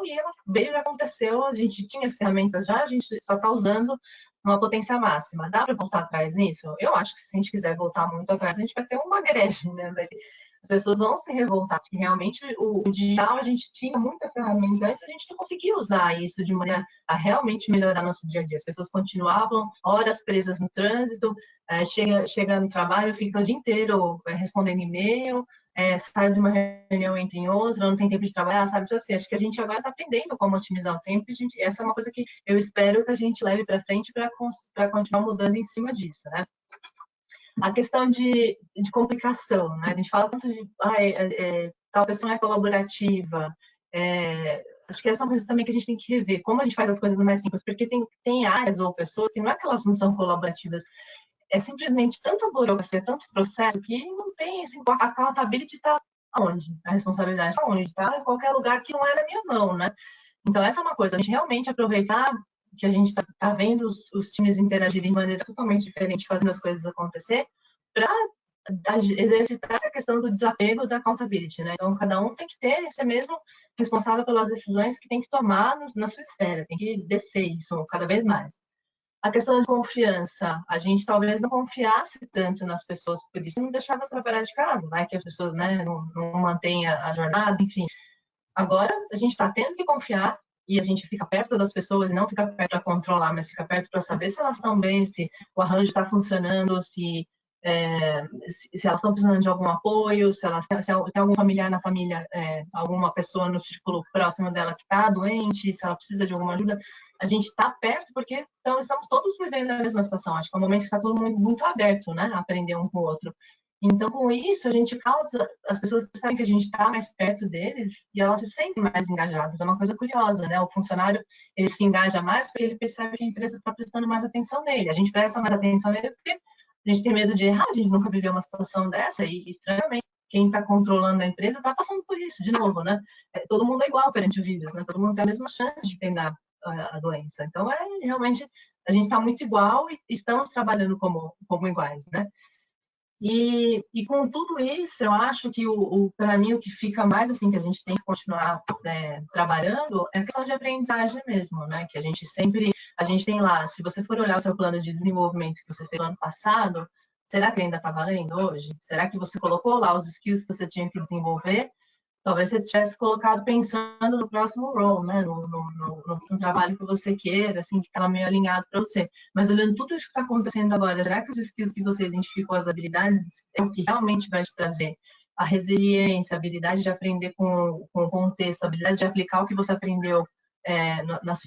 e ela veio e aconteceu. A gente tinha as ferramentas já, a gente só está usando uma potência máxima. Dá para voltar atrás nisso? Eu acho que se a gente quiser voltar muito atrás, a gente vai ter uma greve, né? As pessoas vão se revoltar, porque realmente o digital, a gente tinha muita ferramenta antes, a gente não conseguia usar isso de maneira a realmente melhorar nosso dia a dia. As pessoas continuavam horas presas no trânsito, chega no trabalho, fica o dia inteiro respondendo e-mail, sai de uma reunião, entra em outra, não tem tempo de trabalhar, sabe? Então, assim, acho que a gente agora está aprendendo como otimizar o tempo, e essa é uma coisa que eu espero que a gente leve para frente para continuar mudando em cima disso, né? A questão de complicação, né? A gente fala tanto de tal pessoa é colaborativa. Acho que essa é uma coisa também que a gente tem que rever. Como a gente faz as coisas mais simples? Porque tem áreas ou pessoas que não é que elas não são colaborativas, é simplesmente tanta burocracia, tanto processo, que não tem esse... A accountability está onde? A responsabilidade está onde? Está em qualquer lugar que não é na minha mão, né? Então, essa é uma coisa. A gente realmente aproveitar que a gente está vendo os times interagirem de maneira totalmente diferente, fazendo as coisas acontecer, para exercitar essa questão do desapego da accountability, né? Então, cada um tem que ter, ser mesmo responsável pelas decisões que tem que tomar na sua esfera, tem que descer isso cada vez mais. A questão de confiança, a gente talvez não confiasse tanto nas pessoas, por isso não deixava trabalhar de casa, vai que as pessoas, né, não mantêm a jornada, enfim. Agora, a gente está tendo que confiar e a gente fica perto das pessoas, e não fica perto para controlar, mas fica perto para saber se elas estão bem, se o arranjo está funcionando, se elas estão precisando de algum apoio, se tem algum familiar na família, alguma pessoa no círculo próximo dela que está doente, se ela precisa de alguma ajuda. A gente está perto porque estamos todos vivendo a mesma situação. Acho que é um momento que está todo mundo muito aberto, né, a aprender um com o outro. Então, com isso, a gente causa... As pessoas percebem que a gente está mais perto deles e elas se sentem mais engajadas. É uma coisa curiosa, né? O funcionário, ele se engaja mais porque ele percebe que a empresa está prestando mais atenção nele. A gente presta mais atenção nele porque a gente tem medo de errar, a gente nunca viveu uma situação dessa e francamente, quem está controlando a empresa está passando por isso, de novo, né? Todo mundo é igual perante o vírus, né? Todo mundo tem a mesma chance de pegar a doença. Então, realmente, a gente está muito igual e estamos trabalhando como iguais, né? E com tudo isso, eu acho que para mim o que fica mais assim que a gente tem que continuar trabalhando é a questão de aprendizagem mesmo, né? Que a gente tem lá, se você for olhar o seu plano de desenvolvimento que você fez no ano passado, será que ainda está valendo hoje? Será que você colocou lá os skills que você tinha que desenvolver? Talvez você tivesse colocado pensando no próximo role, né? No trabalho que você queira, assim, que estava meio alinhado para você. Mas olhando tudo isso que está acontecendo agora, será que os skills que você identificou, as habilidades, é o que realmente vai te trazer a resiliência, a habilidade de aprender com o contexto, a habilidade de aplicar o que você aprendeu nos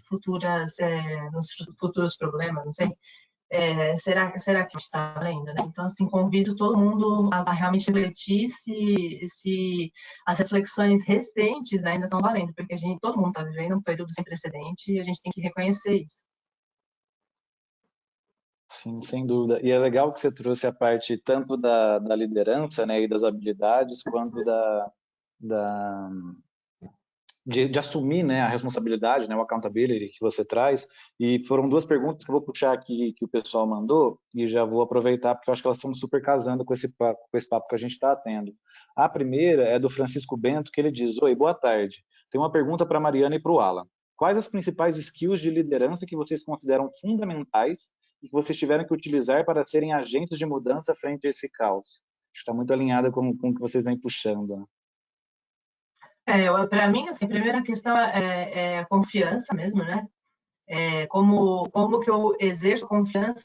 futuros problemas, não sei? Será que está valendo, né? Então, assim, convido todo mundo a realmente refletir se as reflexões recentes ainda estão valendo, porque todo mundo está vivendo um período sem precedente e a gente tem que reconhecer isso. Sim, sem dúvida. E é legal que você trouxe a parte tanto da liderança, né, e das habilidades, quanto de assumir, né, a responsabilidade, né, o accountability que você traz. E foram duas perguntas que eu vou puxar aqui que o pessoal mandou e já vou aproveitar porque eu acho que elas estão super casando com esse papo que a gente está tendo. A primeira é do Francisco Bento, que ele diz: oi, boa tarde. Tem uma pergunta para a Mariana e para o Alan. Quais as principais skills de liderança que vocês consideram fundamentais e que vocês tiveram que utilizar para serem agentes de mudança frente a esse caos? Está muito alinhada com o que vocês vêm puxando, né? Para mim, assim, a primeira questão é a confiança mesmo, né? Como que eu exerço confiança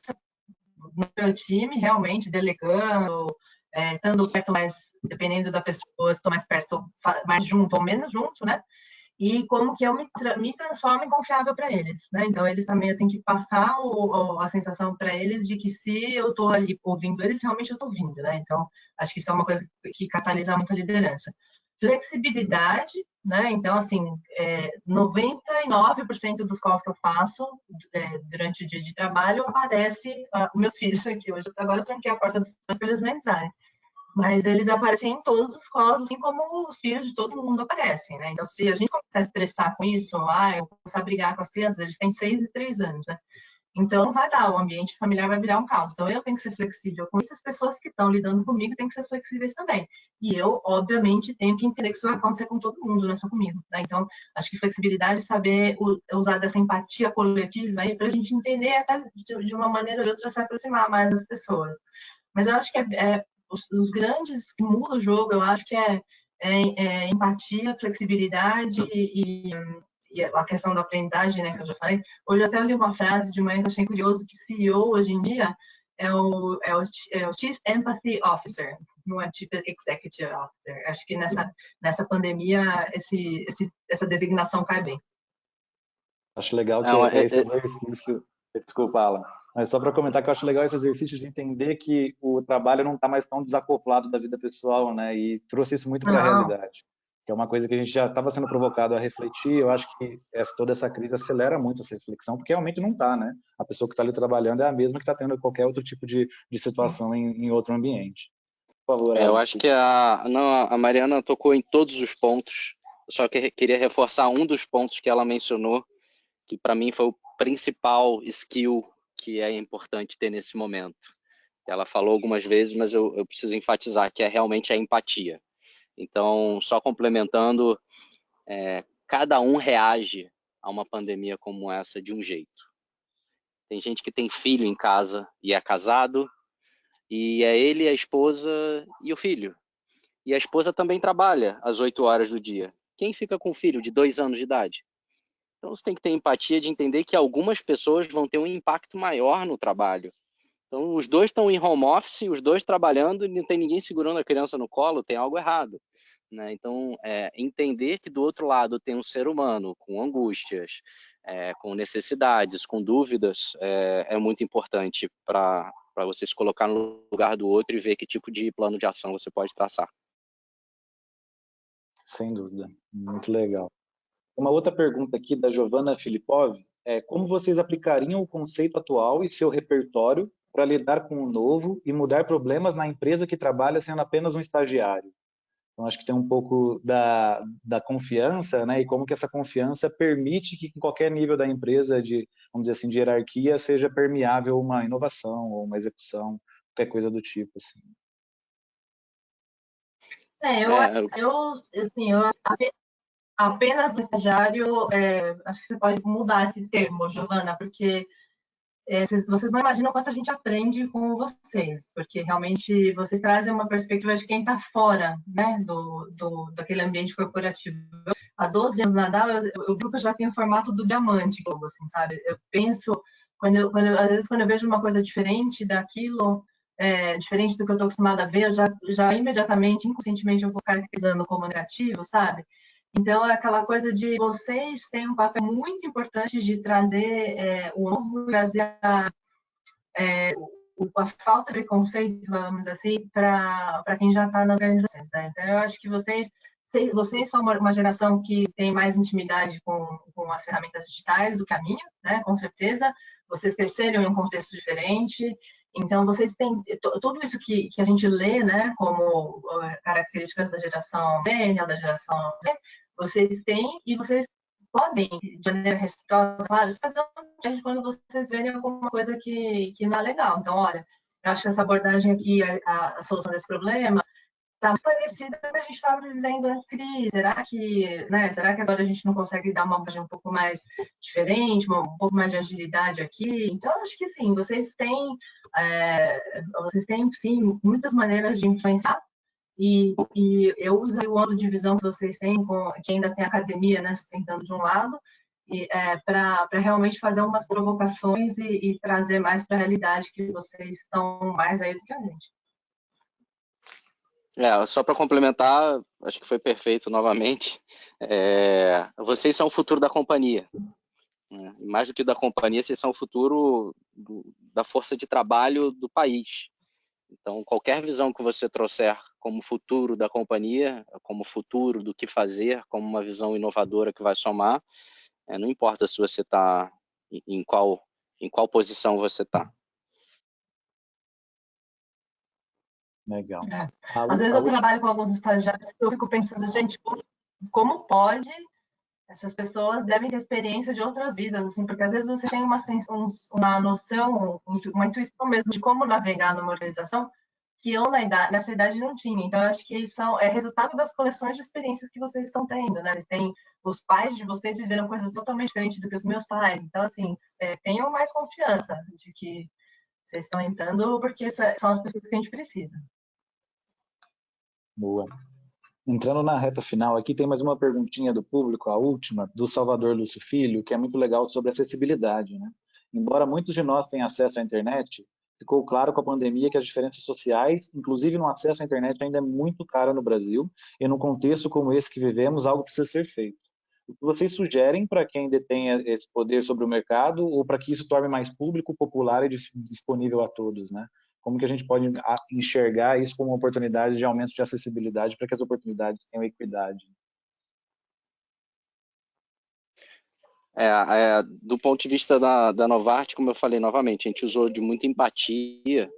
no meu time, realmente, delegando, estando perto mais, dependendo da pessoa, estou mais perto, mais junto ou menos junto, né? E como que eu me transformo em confiável para eles, né? Então, eles também eu tenho que passar a sensação para eles de que se eu estou ali ouvindo eles, realmente eu estou ouvindo, né? Então, acho que isso é uma coisa que catalisa muito a liderança. Flexibilidade, né? Então, assim, 99% dos calls que eu faço durante o dia de trabalho aparece os meus filhos aqui hoje. Agora eu tranquei a porta dos para eles não entrarem. Mas eles aparecem em todos os calls, assim como os filhos de todo mundo aparecem, né? Então, se a gente começar a estressar com isso, eu começar a brigar com as crianças, eles têm 6 e 3 anos, né? Então, vai dar, o ambiente familiar vai virar um caos. Então, eu tenho que ser flexível com isso, as pessoas que estão lidando comigo têm que ser flexíveis também. E eu, obviamente, tenho que entender que isso vai acontecer com todo mundo, não é só comigo, né? Então, acho que flexibilidade, saber usar dessa empatia coletiva aí para a gente entender até de uma maneira ou de outra se aproximar mais das pessoas. Mas eu acho que os grandes que mudam o jogo, eu acho que é empatia, flexibilidade e a questão da aprendizagem, né, que eu já falei. Hoje eu até li uma frase de manhã que eu achei curioso, que CEO hoje em dia é o Chief Empathy Officer, não é Chief Executive Officer. Acho que nessa pandemia essa designação cai bem. Acho legal que esse exercício... Desculpa, Alan. Mas só para comentar que eu acho legal esse exercício de entender que o trabalho não está mais tão desacoplado da vida pessoal, né? E trouxe isso muito para a Não. realidade, que é uma coisa que a gente já estava sendo provocado a refletir. Eu acho que toda essa crise acelera muito essa reflexão, porque realmente não está, né? A pessoa que está ali trabalhando é a mesma que está tendo qualquer outro tipo de situação em outro ambiente. Por favor, Eu Alex, acho desculpa. que a Mariana tocou em todos os pontos. Eu só queria reforçar um dos pontos que ela mencionou, que para mim foi o principal skill que é importante ter nesse momento. Ela falou algumas vezes, mas eu preciso enfatizar que é realmente a empatia. Então, só complementando, cada um reage a uma pandemia como essa de um jeito. Tem gente que tem filho em casa e é casado, e é ele, a esposa e o filho. E a esposa também trabalha às 8 horas do dia. Quem fica com o filho de 2 anos de idade? Então você tem que ter empatia de entender que algumas pessoas vão ter um impacto maior no trabalho. Então os dois estão em home office, os dois trabalhando e não tem ninguém segurando a criança no colo, tem algo errado. Né? Então, entender que do outro lado tem um ser humano com angústias, com necessidades, com dúvidas, é muito importante para você se colocar no lugar do outro e ver que tipo de plano de ação você pode traçar. Sem dúvida, muito legal. Uma outra pergunta aqui da Giovanna Filipov é como vocês aplicariam o conceito atual e seu repertório para lidar com o novo e mudar problemas na empresa que trabalha sendo apenas um estagiário? Então, acho que tem um pouco da confiança, né? E como que essa confiança permite que em qualquer nível da empresa, vamos dizer assim, de hierarquia, seja permeável uma inovação ou uma execução, qualquer coisa do tipo, assim. Eu apenas estagiário, acho que você pode mudar esse termo, Giovana, porque vocês não imaginam quanto a gente aprende com vocês, porque realmente vocês trazem uma perspectiva de quem está fora, né, daquele ambiente corporativo. Há 12 anos na Dow, o grupo já tem o formato do diamante, assim, sabe? Eu penso, às vezes quando eu vejo uma coisa diferente daquilo, diferente do que eu estou acostumada a ver, eu já imediatamente, inconscientemente, eu vou caracterizando como negativo, sabe? Então, é aquela coisa de vocês têm um papel muito importante de trazer o novo, trazer a falta de preconceito, vamos dizer assim, para quem já está nas organizações. Né? Então, eu acho que vocês são uma geração que tem mais intimidade com as ferramentas digitais do que a minha, né? Com certeza. Vocês cresceram em um contexto diferente, então vocês têm tudo isso que a gente lê, né? Como características da geração millennial, da geração Z, vocês têm e vocês podem, de maneira respeitosa, claro, fazer um quando vocês verem alguma coisa que não é legal. Então, olha, eu acho que essa abordagem aqui, a solução desse problema, está muito parecida com o que a gente estava vivendo antes da crise. Será que agora a gente não consegue dar uma abordagem um pouco mais diferente, um pouco mais de agilidade aqui? Então, acho que sim, vocês têm sim, muitas maneiras de influenciar. E eu uso o ângulo de visão que vocês têm, que ainda tem academia, né, sustentando de um lado, para realmente fazer umas provocações e trazer mais para a realidade que vocês estão mais aí do que a gente. Só para complementar, acho que foi perfeito novamente. Vocês são o futuro da companhia. Né? E mais do que da companhia, vocês são o futuro da força de trabalho do país. Então, qualquer visão que você trouxer como futuro da companhia, como futuro do que fazer, como uma visão inovadora que vai somar, não importa se você está em qual posição você está. Legal. Às vezes eu trabalho com alguns estagiários e eu fico pensando, gente, como pode? Essas pessoas devem ter experiência de outras vidas, assim, porque às vezes você tem uma noção, uma intuição mesmo de como navegar numa organização que eu nessa idade não tinha. Então, eu acho que é resultado das coleções de experiências que vocês estão tendo, né? Os pais de vocês viveram coisas totalmente diferentes do que os meus pais. Então, assim, tenham mais confiança de que vocês estão entrando porque são as pessoas que a gente precisa. Boa. Entrando na reta final aqui, tem mais uma perguntinha do público, a última, do Salvador Lúcio Filho, que é muito legal sobre acessibilidade, né? Embora muitos de nós tenham acesso à internet, ficou claro com a pandemia que as diferenças sociais, inclusive no acesso à internet, ainda é muito cara no Brasil, e num contexto como esse que vivemos, algo precisa ser feito. O que vocês sugerem para quem detém esse poder sobre o mercado ou para que isso torne mais público, popular e disponível a todos, né? Como que a gente pode enxergar isso como uma oportunidade de aumento de acessibilidade para que as oportunidades tenham equidade? Do ponto de vista da Novart, como eu falei novamente, a gente usou de muita empatia.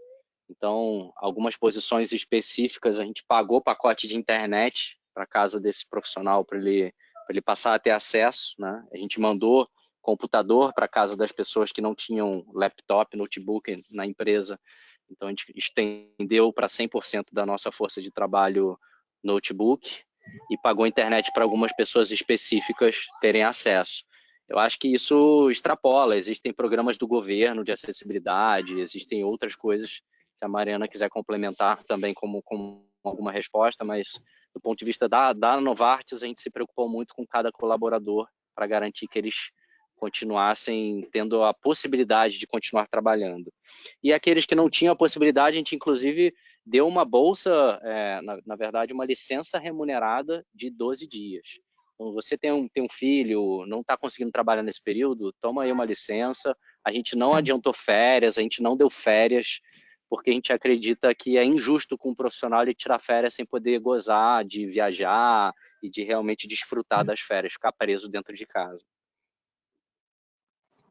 Então, algumas posições específicas, a gente pagou pacote de internet para a casa desse profissional, para ele passar a ter acesso, né? A gente mandou computador para a casa das pessoas que não tinham laptop, notebook na empresa. Então, a gente estendeu para 100% da nossa força de trabalho notebook e pagou internet para algumas pessoas específicas terem acesso. Eu acho que isso extrapola, existem programas do governo de acessibilidade, existem outras coisas, se a Mariana quiser complementar também com alguma resposta, mas do ponto de vista da Novartis, a gente se preocupou muito com cada colaborador para garantir que eles continuassem tendo a possibilidade de continuar trabalhando. E aqueles que não tinham a possibilidade, a gente inclusive deu uma bolsa, na verdade, uma licença remunerada de 12 dias. Então, você tem um filho, não está conseguindo trabalhar nesse período, toma aí uma licença. A gente não adiantou férias, a gente não deu férias, porque a gente acredita que é injusto com um profissional ele tirar férias sem poder gozar de viajar e de realmente desfrutar das férias, ficar preso dentro de casa.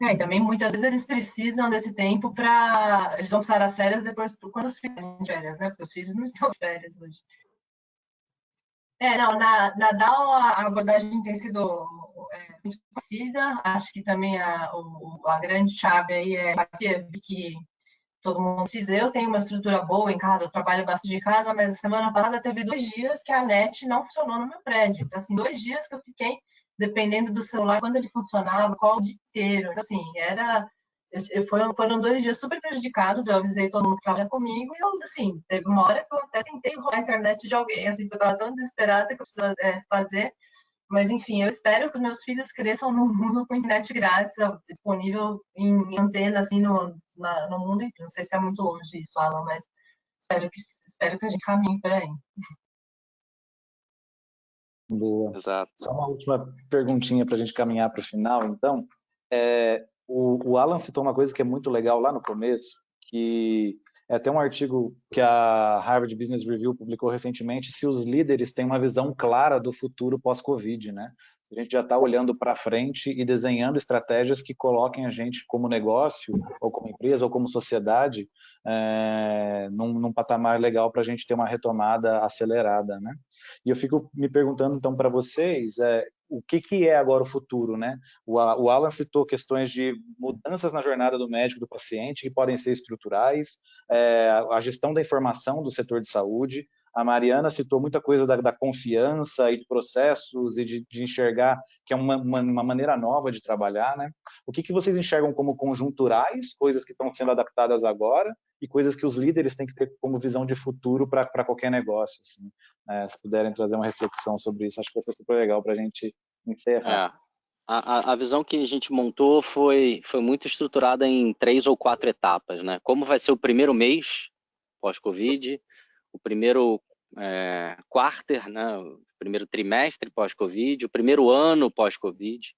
E também muitas vezes eles precisam desse tempo para. Eles vão precisar das férias depois, quando os filhos estão de férias, né? Porque os filhos não estão de férias hoje. Não, na DAO a abordagem tem sido muito parecida. Acho que também a grande chave aí é que todo mundo precisa. Eu tenho uma estrutura boa em casa, eu trabalho bastante de casa, mas a semana passada teve 2 dias que a net não funcionou no meu prédio. Então, assim, 2 dias que eu fiquei dependendo do celular, quando ele funcionava, qual o dia inteiro. Então, assim, foram 2 dias super prejudicados. Eu avisei todo mundo que trabalha comigo e eu, assim, teve uma hora que eu até tentei roubar a internet de alguém, assim, porque eu estava tão desesperada que eu precisava fazer. Mas, enfim, eu espero que os meus filhos cresçam num mundo com internet grátis, disponível em antena, assim, no mundo inteiro. Não sei se está muito longe isso, Alan, mas espero que a gente caminhe por aí. Boa. Exato. Só uma última perguntinha para a gente caminhar para o final, então. O Alan citou uma coisa que é muito legal lá no começo, que é até um artigo que a Harvard Business Review publicou recentemente, se os líderes têm uma visão clara do futuro pós-Covid, né? A gente já está olhando para frente e desenhando estratégias que coloquem a gente como negócio, ou como empresa, ou como sociedade, num patamar legal para a gente ter uma retomada acelerada, né? E eu fico me perguntando, então, para vocês, o que é agora o futuro, né? O Alan citou questões de mudanças na jornada do médico, do paciente, que podem ser estruturais, a gestão da informação do setor de saúde. A Mariana citou muita coisa da confiança e de processos e de enxergar que é uma maneira nova de trabalhar, né? O que vocês enxergam como conjunturais, coisas que estão sendo adaptadas agora, e coisas que os líderes têm que ter como visão de futuro para qualquer negócio, assim. Se puderem trazer uma reflexão sobre isso, acho que vai ser super legal para a gente encerrar. A visão que a gente montou foi muito estruturada em 3 ou 4 etapas, né? Como vai ser o primeiro mês pós-Covid, o primeiro quarter, né? O primeiro trimestre pós-Covid, o primeiro ano pós-Covid.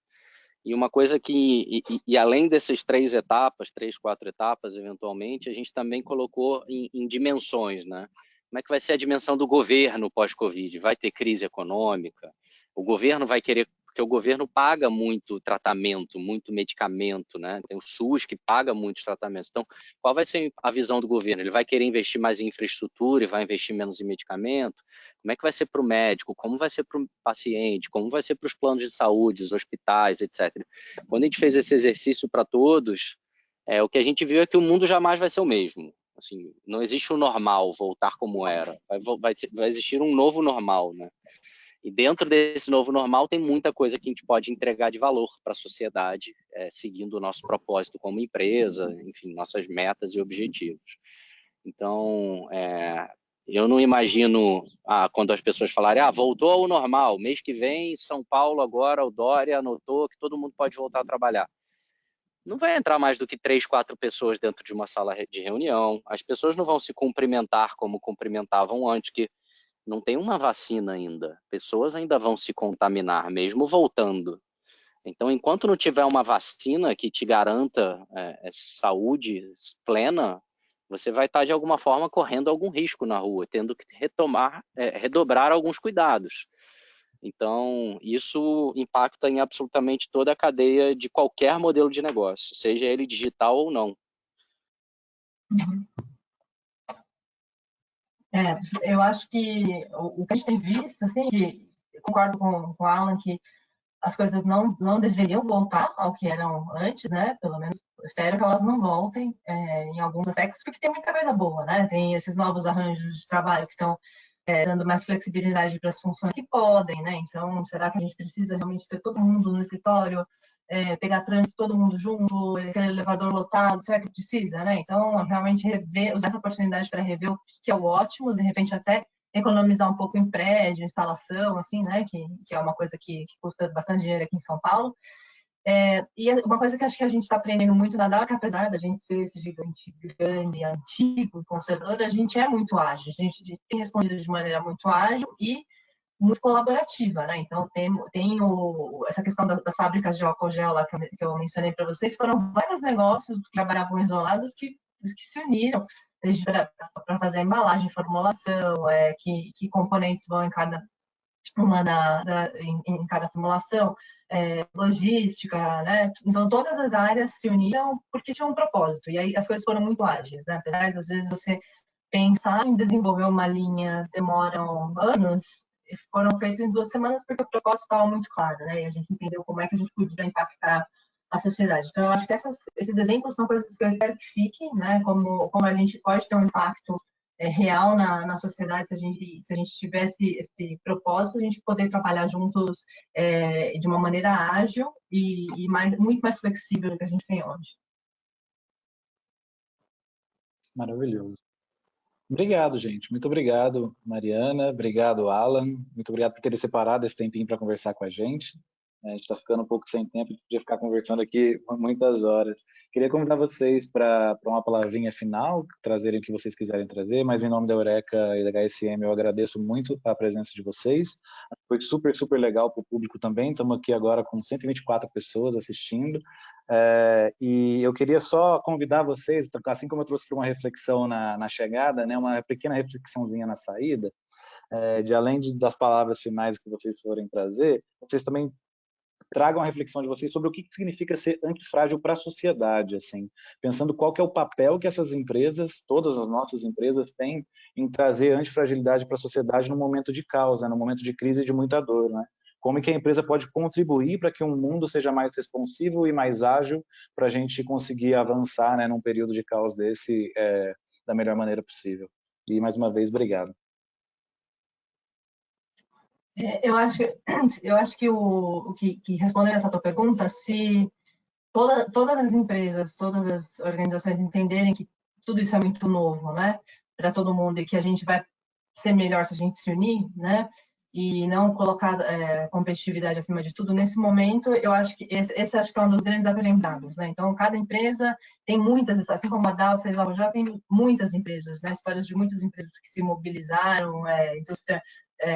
E uma coisa que, além dessas 3 etapas, 3, 4 etapas, eventualmente, a gente também colocou em dimensões, né? Como é que vai ser a dimensão do governo pós-Covid? Vai ter crise econômica? O governo vai querer, porque o governo paga muito tratamento, muito medicamento, né? Tem o SUS que paga muitos tratamentos. Então, qual vai ser a visão do governo? Ele vai querer investir mais em infraestrutura e vai investir menos em medicamento? Como é que vai ser para o médico? Como vai ser para o paciente? Como vai ser para os planos de saúde, os hospitais, etc. Quando a gente fez esse exercício para todos, o que a gente viu é que o mundo jamais vai ser o mesmo. Assim, não existe um normal voltar como era. Vai existir um novo normal, né? E dentro desse novo normal tem muita coisa que a gente pode entregar de valor para a sociedade, seguindo o nosso propósito como empresa, enfim, nossas metas e objetivos. Então, eu não imagino quando as pessoas falarem, voltou ao normal, mês que vem, São Paulo agora, o Dória anotou que todo mundo pode voltar a trabalhar. Não vai entrar mais do que 3, 4 pessoas dentro de uma sala de reunião, as pessoas não vão se cumprimentar como cumprimentavam antes, que não tem uma vacina ainda. Pessoas ainda vão se contaminar, mesmo voltando. Então, enquanto não tiver uma vacina que te garanta saúde plena, você vai estar, de alguma forma, correndo algum risco na rua, tendo que redobrar alguns cuidados. Então, isso impacta em absolutamente toda a cadeia de qualquer modelo de negócio, seja ele digital ou não. Eu acho que o que a gente tem visto, assim, eu concordo com o Alan que as coisas não deveriam voltar ao que eram antes, né? Pelo menos espero que elas não voltem em alguns aspectos, porque tem muita coisa boa, né? Tem esses novos arranjos de trabalho que estão dando mais flexibilidade para as funções que podem, né? Então, será que a gente precisa realmente ter todo mundo no escritório, pegar trânsito todo mundo junto, aquele elevador lotado? Será que precisa, né? Então, realmente usar essa oportunidade para rever o que é o ótimo, de repente até economizar um pouco em prédio, instalação, assim, né? Que é uma coisa que custa bastante dinheiro aqui em São Paulo. E uma coisa que acho que a gente está aprendendo muito na DAO é que, apesar da gente ser esse gigante grande, antigo, conservador, a gente é muito ágil. A gente tem respondido de maneira muito ágil e muito colaborativa, né? Então, essa questão das fábricas de álcool gel lá que eu mencionei para vocês, foram vários negócios que trabalhavam isolados que se uniram para fazer a embalagem, formulação, que componentes vão em cada uma em cada formulação, logística, né? Então, todas as áreas se uniram porque tinham um propósito, e aí as coisas foram muito ágeis, né? Apesar de, às vezes, você pensar em desenvolver uma linha demoram anos, foram feitos em 2 semanas porque o propósito estava muito claro, né? E a gente entendeu como é que a gente podia impactar a sociedade. Então, eu acho que esses exemplos são coisas que eu espero que fiquem, né? Como a gente pode ter um impacto real na sociedade, se a gente tivesse esse propósito, a gente poder trabalhar juntos de uma maneira ágil e muito mais flexível do que a gente tem hoje. Maravilhoso. Obrigado, gente. Muito obrigado, Mariana. Obrigado, Alan. Muito obrigado por terem separado esse tempinho para conversar com a gente. A gente está ficando um pouco sem tempo, podia ficar conversando aqui muitas horas. Queria convidar vocês para uma palavrinha final, trazerem o que vocês quiserem trazer, mas em nome da Eureka e da HSM eu agradeço muito a presença de vocês. Foi super, super legal para o público também. Estamos aqui agora com 124 pessoas assistindo. E eu queria só convidar vocês, assim como eu trouxe para uma reflexão na chegada, né, uma pequena reflexãozinha na saída, de além das palavras finais que vocês forem trazer, vocês também tragam a reflexão de vocês sobre o que significa ser antifrágil para a sociedade, assim, pensando qual que é o papel que essas empresas, todas as nossas empresas, têm em trazer antifragilidade para a sociedade no momento de causa, no momento de crise e de muita dor, né? Como que a empresa pode contribuir para que um mundo seja mais responsivo e mais ágil para a gente conseguir avançar, né, num período de caos desse da melhor maneira possível. E, mais uma vez, obrigado. Eu acho que o que respondendo essa tua pergunta, se todas as empresas, todas as organizações entenderem que tudo isso é muito novo, né, para todo mundo, e que a gente vai ser melhor se a gente se unir, né, e não colocar competitividade acima de tudo, nesse momento, eu acho que esse acho que é um dos grandes aprendizados, né? Então, cada empresa tem muitas, assim como a Dow fez lá, já tem muitas empresas, né, histórias de muitas empresas que se mobilizaram, indústria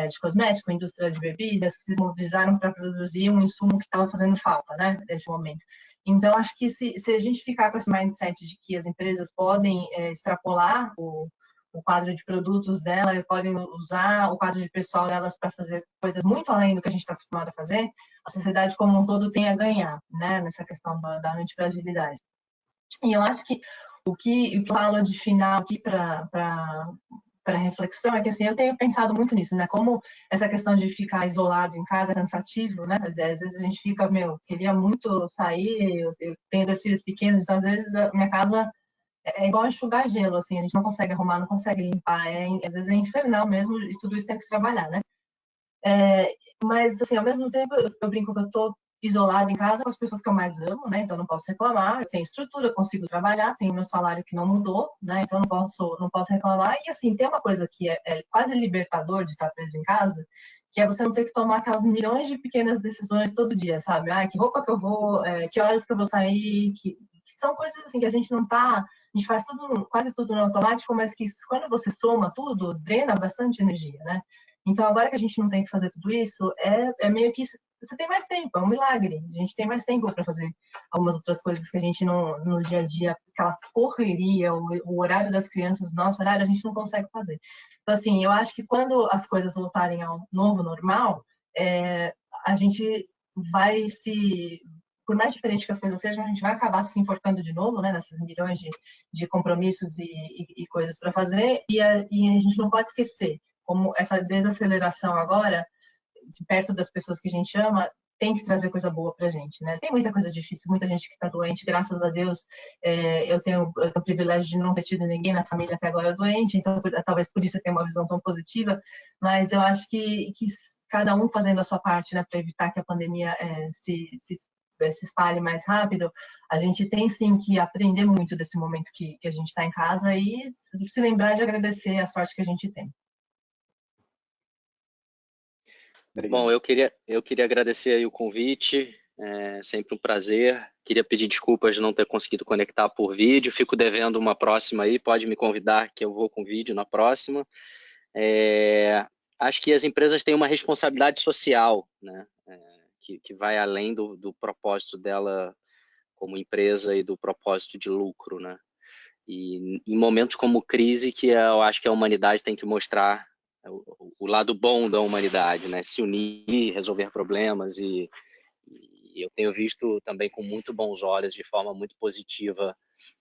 de cosmético, indústria de bebidas, que se mobilizaram para produzir um insumo que estava fazendo falta, né, nesse momento. Então, acho que se a gente ficar com esse mindset de que as empresas podem extrapolar o quadro de produtos dela, e podem usar o quadro de pessoal delas para fazer coisas muito além do que a gente está acostumado a fazer, a sociedade como um todo tem a ganhar, né, nessa questão da antifragilidade. E eu acho que o que eu falo de final aqui para reflexão é que, assim, eu tenho pensado muito nisso, né? Como essa questão de ficar isolado em casa é cansativo, né? Às vezes a gente fica, queria muito sair, eu tenho 2 filhos pequenos, então às vezes a minha casa é igual enxugar gelo, assim, a gente não consegue arrumar, não consegue limpar, às vezes é infernal mesmo, e tudo isso tem que se trabalhar, né? Mas, assim, ao mesmo tempo, eu brinco que eu tô isolada em casa com as pessoas que eu mais amo, né? Então não posso reclamar. Eu tenho estrutura, eu consigo trabalhar, tenho meu salário que não mudou, né? Então não posso reclamar. E, assim, tem uma coisa que é quase libertador de estar preso em casa, que é você não ter que tomar aquelas milhões de pequenas decisões todo dia, sabe? Que roupa que eu vou, que horas que eu vou sair, que são coisas assim que a gente não tá a gente faz tudo, quase tudo no automático, mas que quando você soma tudo, drena bastante energia, né? Então, agora que a gente não tem que fazer tudo isso, é meio que você tem mais tempo, é um milagre. A gente tem mais tempo para fazer algumas outras coisas que a gente não, no dia a dia, aquela correria, o horário das crianças, o nosso horário, a gente não consegue fazer. Então, assim, eu acho que quando as coisas voltarem ao novo normal, a gente vai por mais diferente que as coisas sejam, a gente vai acabar se enforcando de novo, né, nessas milhões de compromissos e coisas para fazer, e a gente não pode esquecer como essa desaceleração agora, de perto das pessoas que a gente ama, tem que trazer coisa boa para a gente, né? Tem muita coisa difícil, muita gente que está doente, graças a Deus, eu tenho o privilégio de não ter tido ninguém na família até agora doente, então talvez por isso eu tenha uma visão tão positiva, mas eu acho que cada um fazendo a sua parte, né, para evitar que a pandemia se espalhe mais rápido, a gente tem sim que aprender muito desse momento que a gente está em casa e se lembrar de agradecer a sorte que a gente tem. Bom, eu queria agradecer aí o convite, é sempre um prazer. Queria pedir desculpas de não ter conseguido conectar por vídeo, fico devendo uma próxima aí, pode me convidar que eu vou com vídeo na próxima. Acho que as empresas têm uma responsabilidade social, né, que vai além do propósito dela como empresa e do propósito de lucro, né? E em momentos como crise que eu acho que a humanidade tem que mostrar o lado bom da humanidade, né? Se unir, resolver problemas e eu tenho visto também com muito bons olhos, de forma muito positiva,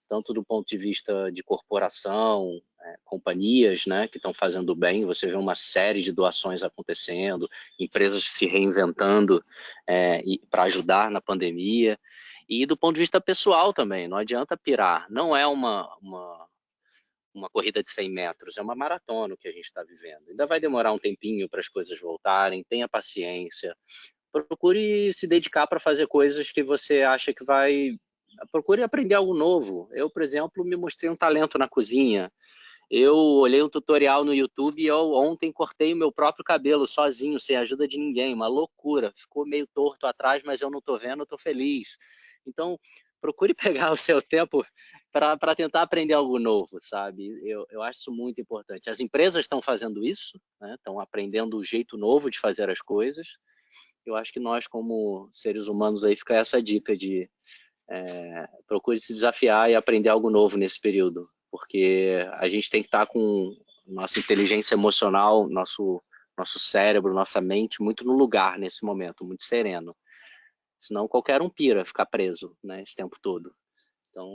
tanto do ponto de vista de corporação, companhias, né, que estão fazendo bem. Você vê uma série de doações acontecendo, empresas se reinventando para ajudar na pandemia. E do ponto de vista pessoal também, não adianta pirar. Não é uma corrida de 100 metros, é uma maratona que a gente está vivendo. Ainda vai demorar um tempinho para as coisas voltarem, tenha paciência. Procure se dedicar para fazer coisas que você acha que vai... Procure aprender algo novo. Eu, por exemplo, me mostrei um talento na cozinha. Eu olhei um tutorial no YouTube e eu ontem cortei o meu próprio cabelo sozinho, sem ajuda de ninguém. Uma loucura. Ficou meio torto atrás, mas eu não estou vendo, eu estou feliz. Então, procure pegar o seu tempo para tentar aprender algo novo, sabe? Eu acho isso muito importante. As empresas estão fazendo isso, né? Estão aprendendo o jeito novo de fazer as coisas. Eu acho que nós, como seres humanos, aí fica essa dica de procure se desafiar e aprender algo novo nesse período, porque a gente tem que estar com nossa inteligência emocional, nosso cérebro, nossa mente muito no lugar nesse momento, muito sereno. Senão qualquer um pira ficar preso, né, esse tempo todo. Então,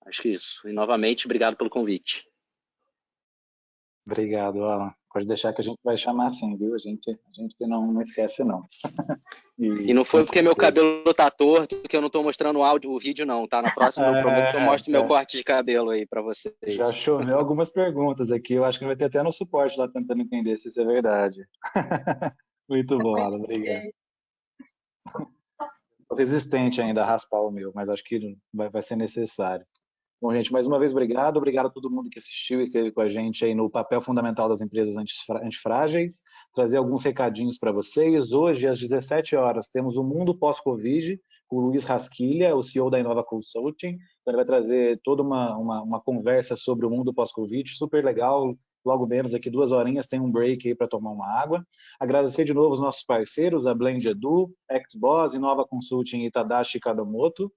acho que isso. E novamente, obrigado pelo convite. Obrigado, Alan. Pode deixar que a gente vai chamar assim, viu? A gente não esquece, não. E não foi porque meu cabelo tá torto que eu não tô mostrando o vídeo, não, tá? Na próxima eu prometo que eu mostro meu corte de cabelo aí para vocês. Já choveu algumas perguntas aqui, eu acho que vai ter até no suporte lá tentando entender se isso é verdade. Muito bom, Alan, obrigado. Tô resistente ainda a raspar o meu, mas acho que vai ser necessário. Bom, gente, mais uma vez, obrigado a todo mundo que assistiu e esteve com a gente aí no papel fundamental das empresas antifrágeis. Trazer alguns recadinhos para vocês. Hoje, às 17 horas, temos o Mundo Pós-Covid, com o Luiz Rasquilha, o CEO da Inova Consulting. Então, ele vai trazer toda uma conversa sobre o mundo pós-Covid, super legal. Logo menos, aqui 2 horinhas, tem um break aí para tomar uma água. Agradecer de novo os nossos parceiros, a Blend Edu, XBoss, Inova Consulting e Tadashi Kadomoto.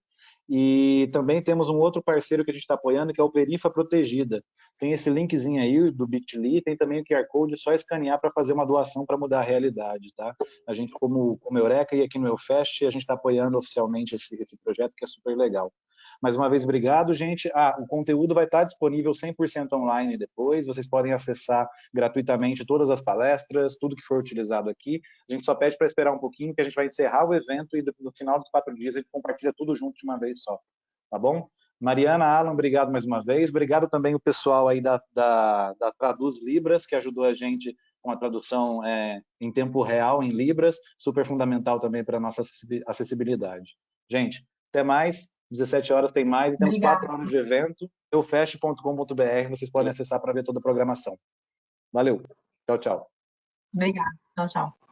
E também temos um outro parceiro que a gente está apoiando, que é o Perifa Protegida. Tem esse linkzinho aí do Bit.ly, tem também o QR Code, só escanear para fazer uma doação para mudar a realidade, tá? A gente, como Eureka e aqui no EUFest, a gente está apoiando oficialmente esse projeto, que é super legal. Mais uma vez, obrigado, gente. O conteúdo vai estar disponível 100% online depois. Vocês podem acessar gratuitamente todas as palestras, tudo que for utilizado aqui. A gente só pede para esperar um pouquinho, que a gente vai encerrar o evento e no final dos 4 dias a gente compartilha tudo junto de uma vez só. Tá bom? Mariana, Alan, obrigado mais uma vez. Obrigado também o pessoal aí da Traduz Libras, que ajudou a gente com a tradução em tempo real, em Libras. Super fundamental também para a nossa acessibilidade. Gente, até mais. 17 horas tem mais e temos 4 horas de evento. eufest.com.br, vocês podem acessar para ver toda a programação. Valeu. Tchau, tchau. Obrigada. Tchau, tchau.